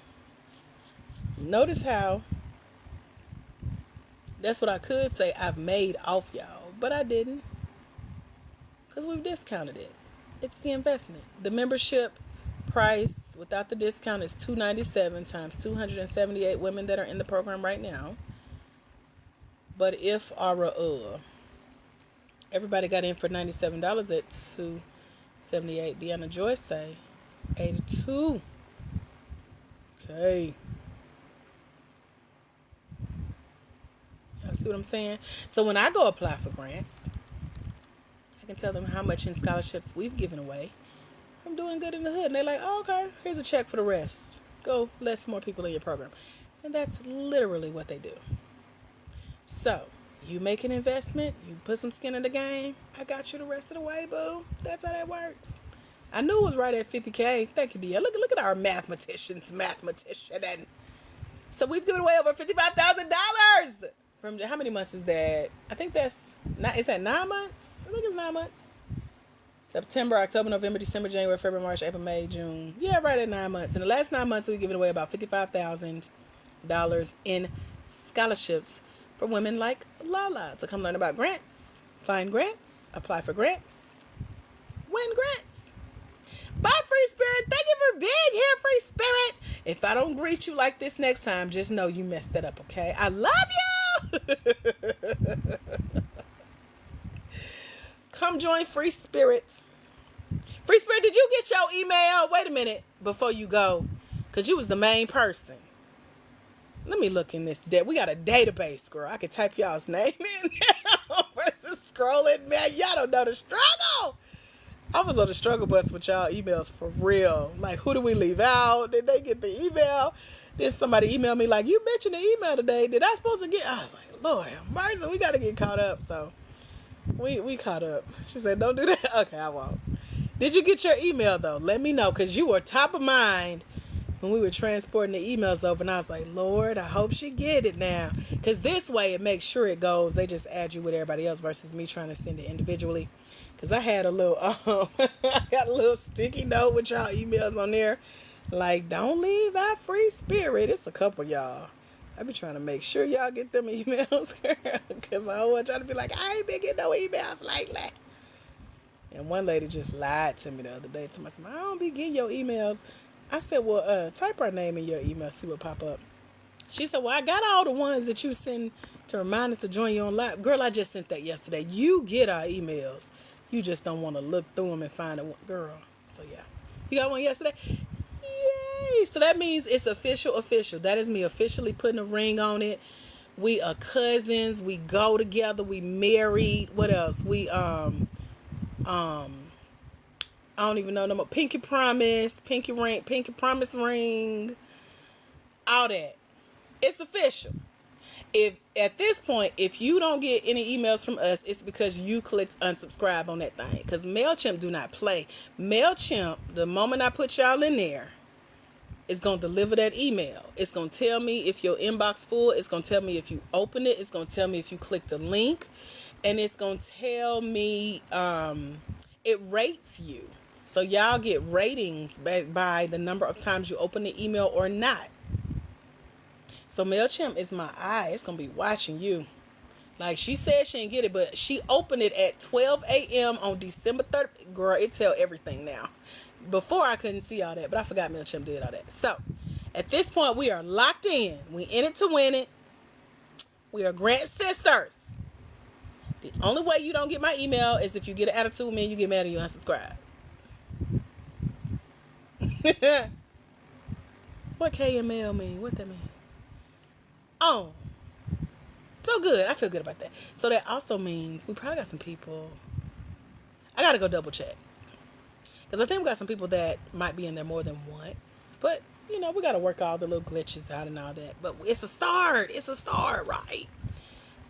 notice how that's what I could say I've made off y'all, but I didn't, because we've discounted it. It's the investment. The membership price without the discount is $297 times 278 women that are in the program right now. But if everybody got in for $97 at $278, Deanna Joyce say 82. Okay. Y'all see what I'm saying? So when I go apply for grants, I can tell them how much in scholarships we've given away. I'm doing good in the hood. And they're like, oh, okay, here's a check for the rest. Go let some more people in your program. And that's literally what they do. So you make an investment, you put some skin in the game, I got you the rest of the way, boo. That's how that works. I knew it was right at 50K. Thank you, dear. Look at our mathematician. And so we've given away over $55,000. From how many months is that? I think is that 9 months? I think it's 9 months. September, October, November, December, January, February, March, April, May, June. Yeah, right at 9 months. In the last 9 months, we've given away about $55,000 in scholarships for women like Lala to come learn about grants, find grants, apply for grants, win grants. Bye, Free Spirit. Thank you for being here, Free Spirit. If I don't greet you like this next time, just know you messed it up, okay? I love you. Come join Free Spirit. Free Spirit, did you get your email? Wait a minute before you go, because you was the main person. Let me look in this. We got a database, girl. I could type y'all's name in now versus scrolling. Man, y'all don't know the struggle. I was on the struggle bus with y'all emails for real. Like, who do we leave out? Did they get the email? Then somebody emailed me like, you mentioned the email today. Did I supposed to get? I was like, Lord have mercy. We got to get caught up. So we caught up. She said, don't do that. Okay, I won't. Did you get your email, though? Let me know, because you were top of mind when we were transporting the emails over, and I was like, Lord, I hope she get it now, because this way it makes sure it goes. They just add you with everybody else versus me trying to send it individually. Because I had a little, I got a little sticky note with y'all emails on there. Like, don't leave out free spirit. It's a couple y'all. I be trying to make sure y'all get them emails. Because I don't want y'all to be like, I ain't been getting no emails lately. And one lady just lied to me the other day. To myself, I don't be getting your emails. I said, well, type our name in your email, see what pop up. She said, well, I got all the ones that you send to remind us to join you on live. Girl, I just sent that yesterday. You get our emails. You just don't want to look through them and find it. Girl. So, yeah. You got one yesterday? Yay. So, that means it's official. That is me officially putting a ring on it. We are cousins. We go together. We married. What else? We, I don't even know no more. Pinky promise. Pinky ring. Pinky promise ring. All that. It's official. If at this point, if you don't get any emails from us, it's because you clicked unsubscribe on that thing. Because MailChimp do not play. MailChimp, the moment I put y'all in there, it's going to deliver that email. It's going to tell me if your inbox full. It's going to tell me if you open it. It's going to tell me if you click the link. And it's going to tell me, it rates you. So y'all get ratings by the number of times you open the email or not. So MailChimp is my eye. It's going to be watching you. Like she said she didn't get it, but she opened it at 12 a.m. on December 3rd. Girl, it tell everything now. Before I couldn't see all that, but I forgot MailChimp did all that. So at this point, we are locked in. We in it to win it. We are Grant sisters. The only way you don't get my email is if you get an attitude with me and you get mad and you unsubscribe. What KML mean? What that mean? Oh, so good. I feel good about that. So that also means we probably got some people. I got to go double check. Because I think we got some people that might be in there more than once. But, you know, we got to work all the little glitches out and all that. But it's a start. It's a start, right?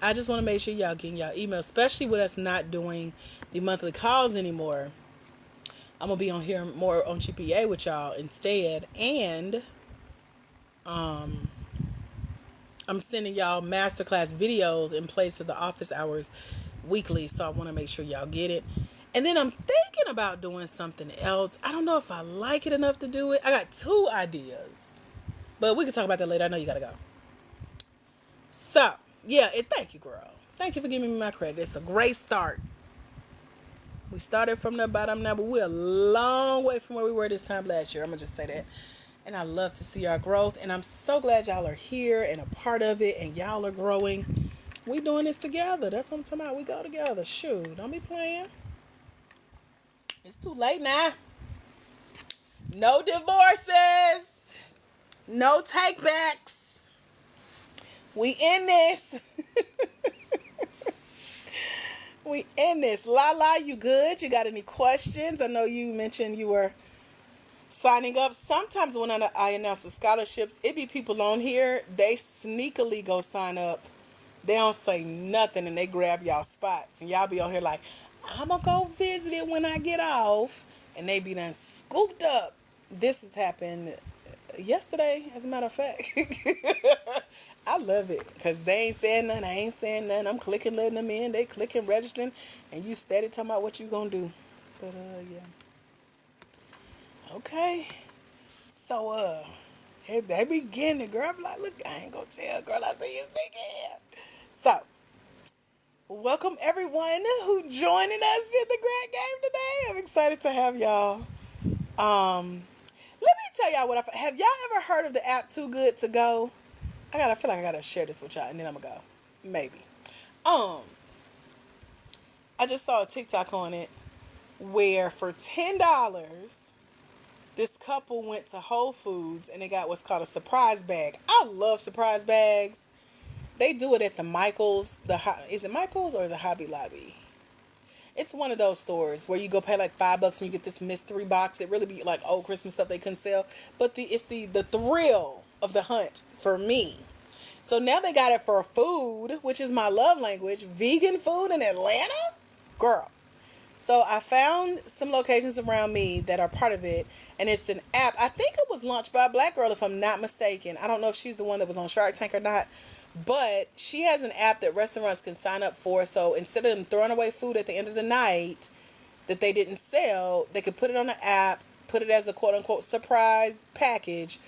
I just want to make sure y'all getting y'all emails, especially with us not doing the monthly calls anymore. I'm going to be on here more on GPA with y'all instead. And, I'm sending y'all masterclass videos in place of the office hours weekly. So I want to make sure y'all get it. And then I'm thinking about doing something else. I don't know if I like it enough to do it. I got 2 ideas. But we can talk about that later. I know you got to go. So, yeah. Thank you, girl. Thank you for giving me my credit. It's a great start. We started from the bottom now, but we're a long way from where we were this time last year. I'm going to just say that. And I love to see our growth. And I'm so glad y'all are here and a part of it. And y'all are growing. We doing this together. That's what I'm talking about. We go together. Shoot. Don't be playing. It's too late now. No divorces. No takebacks. We in this. We in this. Lala, you good? You got any questions? I know you mentioned you were signing up. Sometimes when I announce the scholarships, it be people on here, they sneakily go sign up. They don't say nothing and they grab y'all spots. And y'all be on here like, I'm going to go visit it when I get off. And they be done scooped up. This has happened yesterday, as a matter of fact. I love it. Because they ain't saying nothing. I ain't saying nothing. I'm clicking, letting them in. They clicking, registering. And you steady talking about what you going to do. But, yeah. Okay. So, they be getting it, girl. I'm like, look, I ain't gonna tell, girl. I see you sneaking. So, welcome everyone who joining us in the Grand Game today. I'm excited to have y'all. Let me tell y'all what have y'all ever heard of the app Too Good to Go? I feel like I gotta share this with y'all, and then I'm gonna go. Maybe. I just saw a TikTok on it where for $10. This couple went to Whole Foods and they got what's called a surprise bag. I love surprise bags. They do it at the Michaels. Is it Michaels or is it Hobby Lobby? It's one of those stores where you go pay like $5 and you get this mystery box. It really be like old Christmas stuff they couldn't sell. But it's the thrill of the hunt for me. So now they got it for food, which is my love language. Vegan food in Atlanta? Girl. So I found some locations around me that are part of it, and it's an app. I think it was launched by a black girl, if I'm not mistaken. I don't know if she's the one that was on Shark Tank or not, but she has an app that restaurants can sign up for. So instead of them throwing away food at the end of the night that they didn't sell, they could put it on the app, put it as a quote unquote surprise package.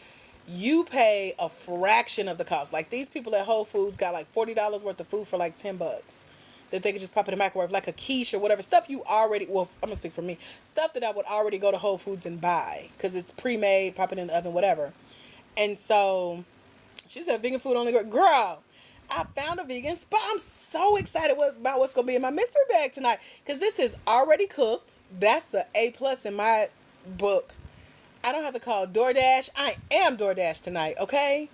You pay a fraction of the cost. Like these people at Whole Foods got like $40 worth of food for like $10 that they could just pop in the microwave, like a quiche or whatever stuff you already. Well, I'm gonna speak for me. Stuff that I would already go to Whole Foods and buy because it's pre-made, pop it in the oven, whatever. And so she said, "Vegan food only." Girl, I found a vegan spot. I'm so excited about what's gonna be in my mystery bag tonight because this is already cooked. That's the A+ in my book. I don't have to call DoorDash. I am DoorDash tonight, okay?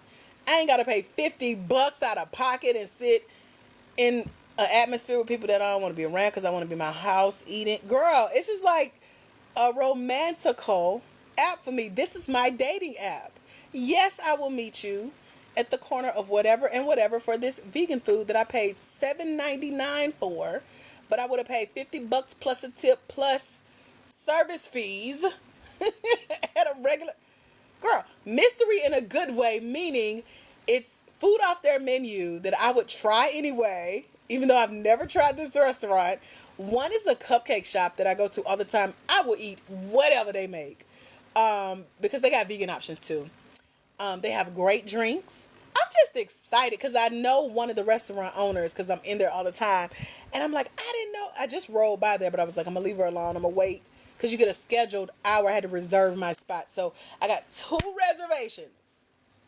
I ain't got to pay $50 out of pocket and sit in an atmosphere with people that I don't want to be around because I want to be in my house eating. Girl, it's just like a romantical app for me. This is my dating app. Yes, I will meet you at the corner of whatever and whatever for this vegan food that I paid $7.99 for, but I would have paid $50 plus a tip plus service fees at a regular. Girl, mystery in a good way, meaning it's food off their menu that I would try anyway, even though I've never tried this restaurant. One is a cupcake shop that I go to all the time. I will eat whatever they make because they got vegan options too. They have great drinks. I'm just excited because I know one of the restaurant owners because I'm in there all the time. And I'm like, I didn't know. I just rolled by there, but I was like, I'm going to leave her alone. I'm going to wait because you get a scheduled hour. I had to reserve my spot. So I got 2 reservations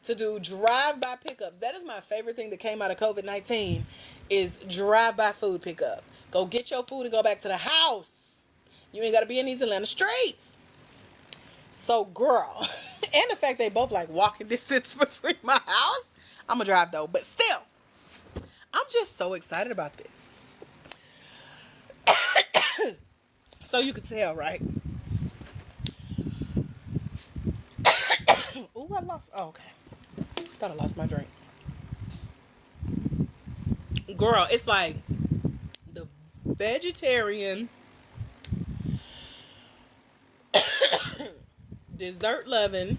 to do drive-by pickups. That is my favorite thing that came out of COVID-19 is drive-by food pickup. Go get your food and go back to the house. You ain't got to be in these Atlanta streets. So, girl, and the fact they both like walking distance between my house. I'm going to drive though, but still, I'm just so excited about this. So you could tell, right? Ooh, I lost. Oh, okay. Thought I lost my drink. Girl, it's like the vegetarian, dessert loving,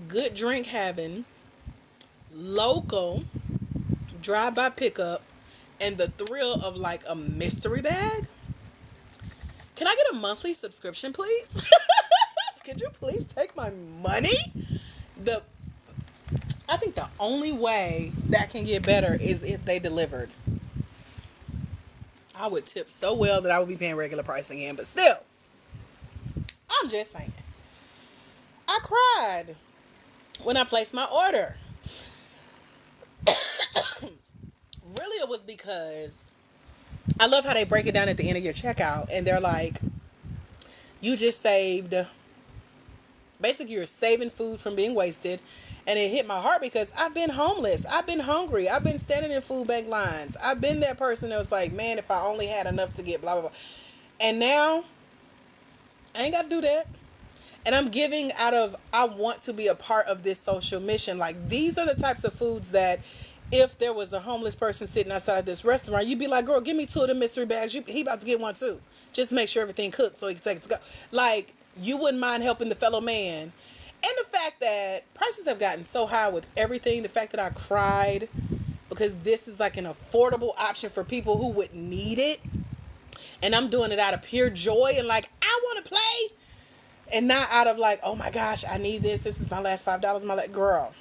good drink having, local, drive-by pickup, and the thrill of like a mystery bag. Can I get a monthly subscription, please? Could you please take my money? I think the only way that can get better is if they delivered. I would tip so well that I would be paying regular price again, but still, I'm just saying. I cried when I placed my order. Really, it was because I love how they break it down at the end of your checkout, and they're like, you just saved. Basically, you're saving food from being wasted. And it hit my heart because I've been homeless. I've been hungry. I've been standing in food bank lines. I've been that person that was like, man, if I only had enough to get blah, blah, blah. And now, I ain't got to do that. And I'm giving out of, I want to be a part of this social mission. Like, these are the types of foods that if there was a homeless person sitting outside this restaurant, you'd be like, girl, give me 2 of the mystery bags. He about to get one too. Just make sure everything cooks so he can take it to go. Like, you wouldn't mind helping the fellow man. And the fact that prices have gotten so high with everything, the fact that I cried because this is like an affordable option for people who would need it. And I'm doing it out of pure joy and like, I want to play. And not out of like, oh my gosh, I need this. This is my last $5 in my life. Girl,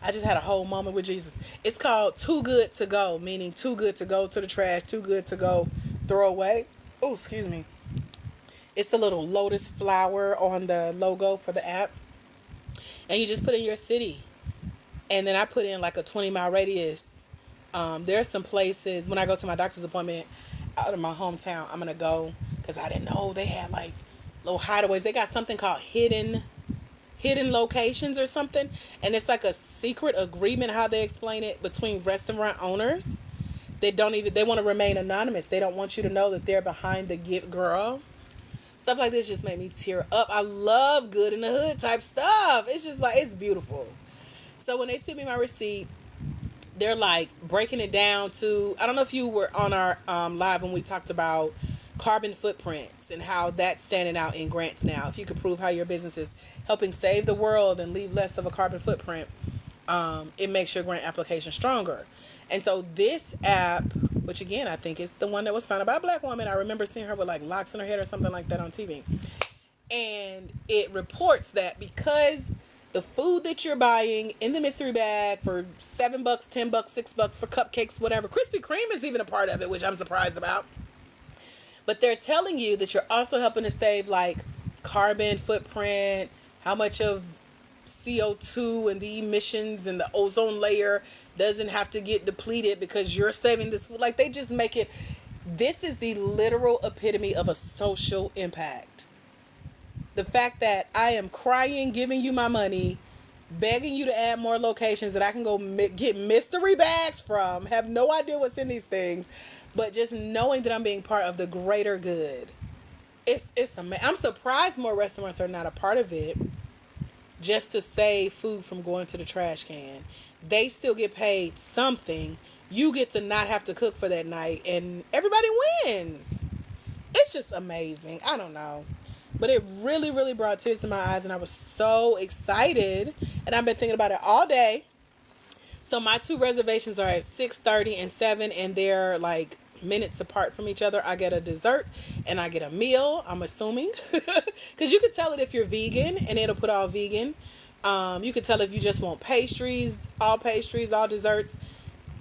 I just had a whole moment with Jesus. It's called Too Good to Go, meaning too good to go to the trash, too good to go throw away. Oh, excuse me. It's the little lotus flower on the logo for the app. And you just put in your city. And then I put in like a 20-mile radius. There's some places, when I go to my doctor's appointment out of my hometown, I'm going to go because I didn't know they had like little hideaways. They got something called hidden locations or something. And it's like a secret agreement, how they explain it, between restaurant owners. They want to remain anonymous. They don't want you to know that they're behind the gift, girl. Stuff like this just made me tear up. I love good in the hood type stuff. It's just like, it's beautiful. So when they sent me my receipt, they're like breaking it down to, I don't know if you were on our live when we talked about carbon footprints and how that's standing out in grants now. If you could prove how your business is helping save the world and leave less of a carbon footprint, it makes your grant application stronger. And so this app, which again I think is the one that was founded by a black woman, I remember seeing her with like locks in her head or something like that on TV, and it reports that because the food that you're buying in the mystery bag for $7, $10, $6 for cupcakes, whatever, Krispy Kreme is even a part of it, which I'm surprised about. But they're telling you that you're also helping to save like carbon footprint, how much of CO2 and the emissions and the ozone layer doesn't have to get depleted because you're saving this food. Like they just make it, this is the literal epitome of a social impact. The fact that I am crying, giving you my money, begging you to add more locations that I can go get mystery bags from, have no idea what's in these things, but just knowing that I'm being part of the greater good. It's amazing. I'm surprised more restaurants are not a part of it, just to save food from going to the trash can. They still get paid something. You get to not have to cook for that night, and everybody wins. It's just amazing. I don't know. But it really, really brought tears to my eyes, and I was so excited. And I've been thinking about it all day. So my 2 reservations are at 6:30 and 7, and they're like minutes apart from each other. I get a dessert and I get a meal, I'm assuming. Because you could tell it if you're vegan, and it'll put all vegan. You could tell if you just want pastries, all desserts.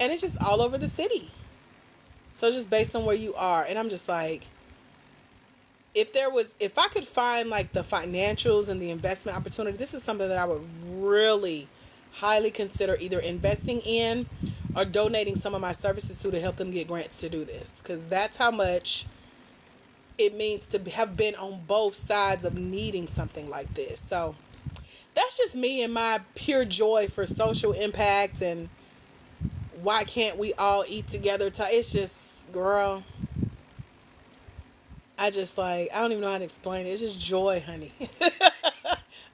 And it's just all over the city. So just based on where you are. And I'm just like, if I could find like the financials and the investment opportunity, this is something that I would really highly consider either investing in or donating some of my services to help them get grants to do this. Because that's how much it means to have been on both sides of needing something like this. So that's just me and my pure joy for social impact and why can't we all eat together. It's just, girl, I don't even know how to explain it. It's just joy, honey.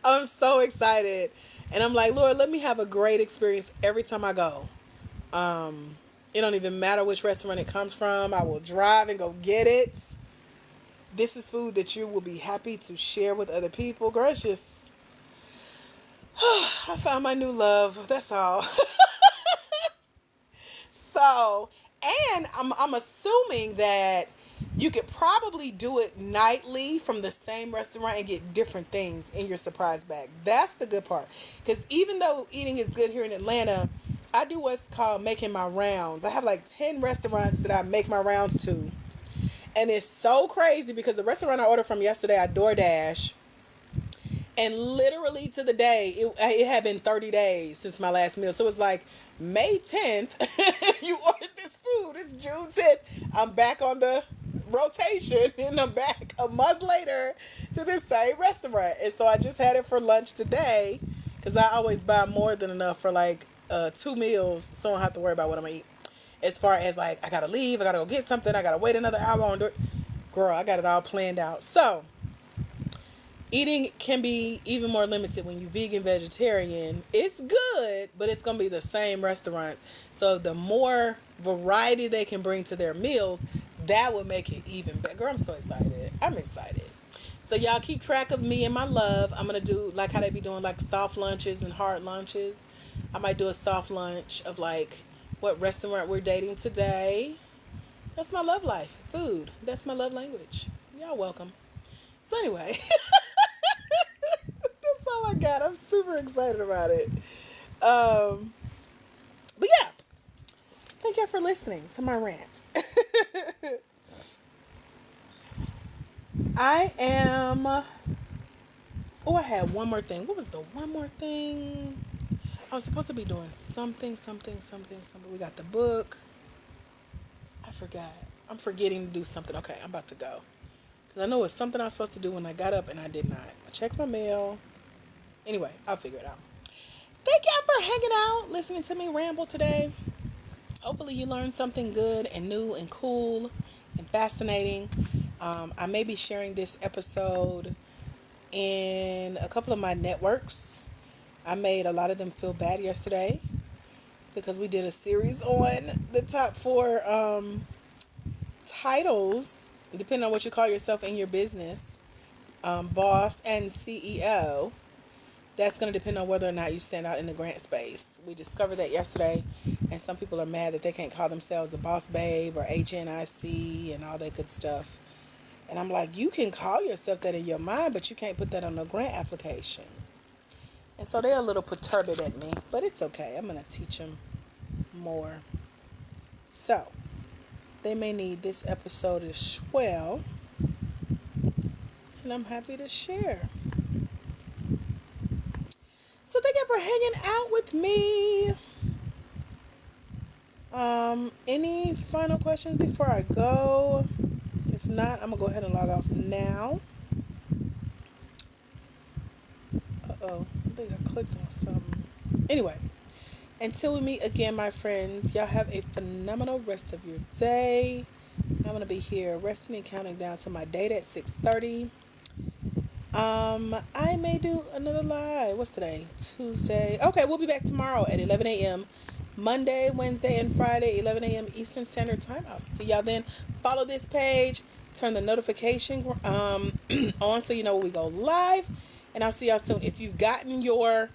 I'm so excited. And I'm like, Lord, let me have a great experience every time I go. It don't even matter which restaurant it comes from. I will drive and go get it. This is food that you will be happy to share with other people. Girl, it's just, I found my new love. That's all. So, and I'm assuming that you could probably do it nightly from the same restaurant and get different things in your surprise bag. That's the good part. Because even though eating is good here in Atlanta, I do what's called making my rounds. I have like 10 restaurants that I make my rounds to. And it's so crazy because the restaurant I ordered from yesterday, I DoorDash. And literally to the day, it had been 30 days since my last meal. So it was like May 10th, you ordered this food. It's June 10th. I'm back on the rotation and I'm back a month later to this same restaurant. And so I just had it for lunch today because I always buy more than enough for like 2 meals. So I don't have to worry about what I'm going to eat. As far as like, I got to leave, I got to go get something, I got to wait another hour on it. Girl, I got it all planned out. So eating can be even more limited when you're vegan, vegetarian. It's good, but it's going to be the same restaurants. So the more variety they can bring to their meals, that would make it even better. Girl, I'm so excited. I'm excited. So y'all keep track of me and my love. I'm going to do like how they be doing like soft lunches and hard lunches. I might do a soft lunch of like what restaurant we're dating today. That's my love life. Food. That's my love language. Y'all welcome. So anyway, that's all I got. I'm super excited about it. But yeah, thank you for listening to my rant. I had one more thing. What was the one more thing? I was supposed to be doing something. We got the book. I forgot. I'm forgetting to do something. Okay, I'm about to go. Because I know it's something I was supposed to do when I got up and I did not. I checked my mail. Anyway, I'll figure it out. Thank y'all for hanging out, listening to me ramble today. Hopefully you learned something good and new and cool and fascinating. I may be sharing this episode in a couple of my networks. I made a lot of them feel bad yesterday because we did a series on the top 4 titles, depending on what you call yourself in your business, boss and CEO, that's going to depend on whether or not you stand out in the grant space. We discovered that yesterday, and some people are mad that they can't call themselves a boss babe or HNIC and all that good stuff. And I'm like, you can call yourself that in your mind, but you can't put that on a grant application. And so they're a little perturbed at me, but it's okay. I'm going to teach them more. So, they may need this episode as well, and I'm happy to share. So thank you for hanging out with me. Any final questions before I go? If not, I'm going to go ahead and log off now. Uh-oh, I think I clicked on something. Anyway, until we meet again, my friends, y'all have a phenomenal rest of your day. I'm going to be here resting and counting down to my date at 6:30. I may do another live. What's today? Tuesday. Okay, we'll be back tomorrow at 11 a.m. Monday, Wednesday, and Friday, 11 a.m. Eastern Standard Time. I'll see y'all then. Follow this page. Turn the notification on so you know when we go live. And I'll see y'all soon. If you've gotten your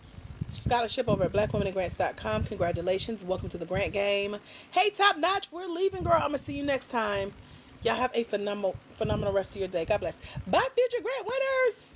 scholarship over at blackwomenandgrants.com, congratulations. Welcome to the grant game. Hey, Top Notch, we're leaving, girl. I'm going to see you next time. Y'all have a phenomenal rest of your day. God bless. Bye, future grant winners.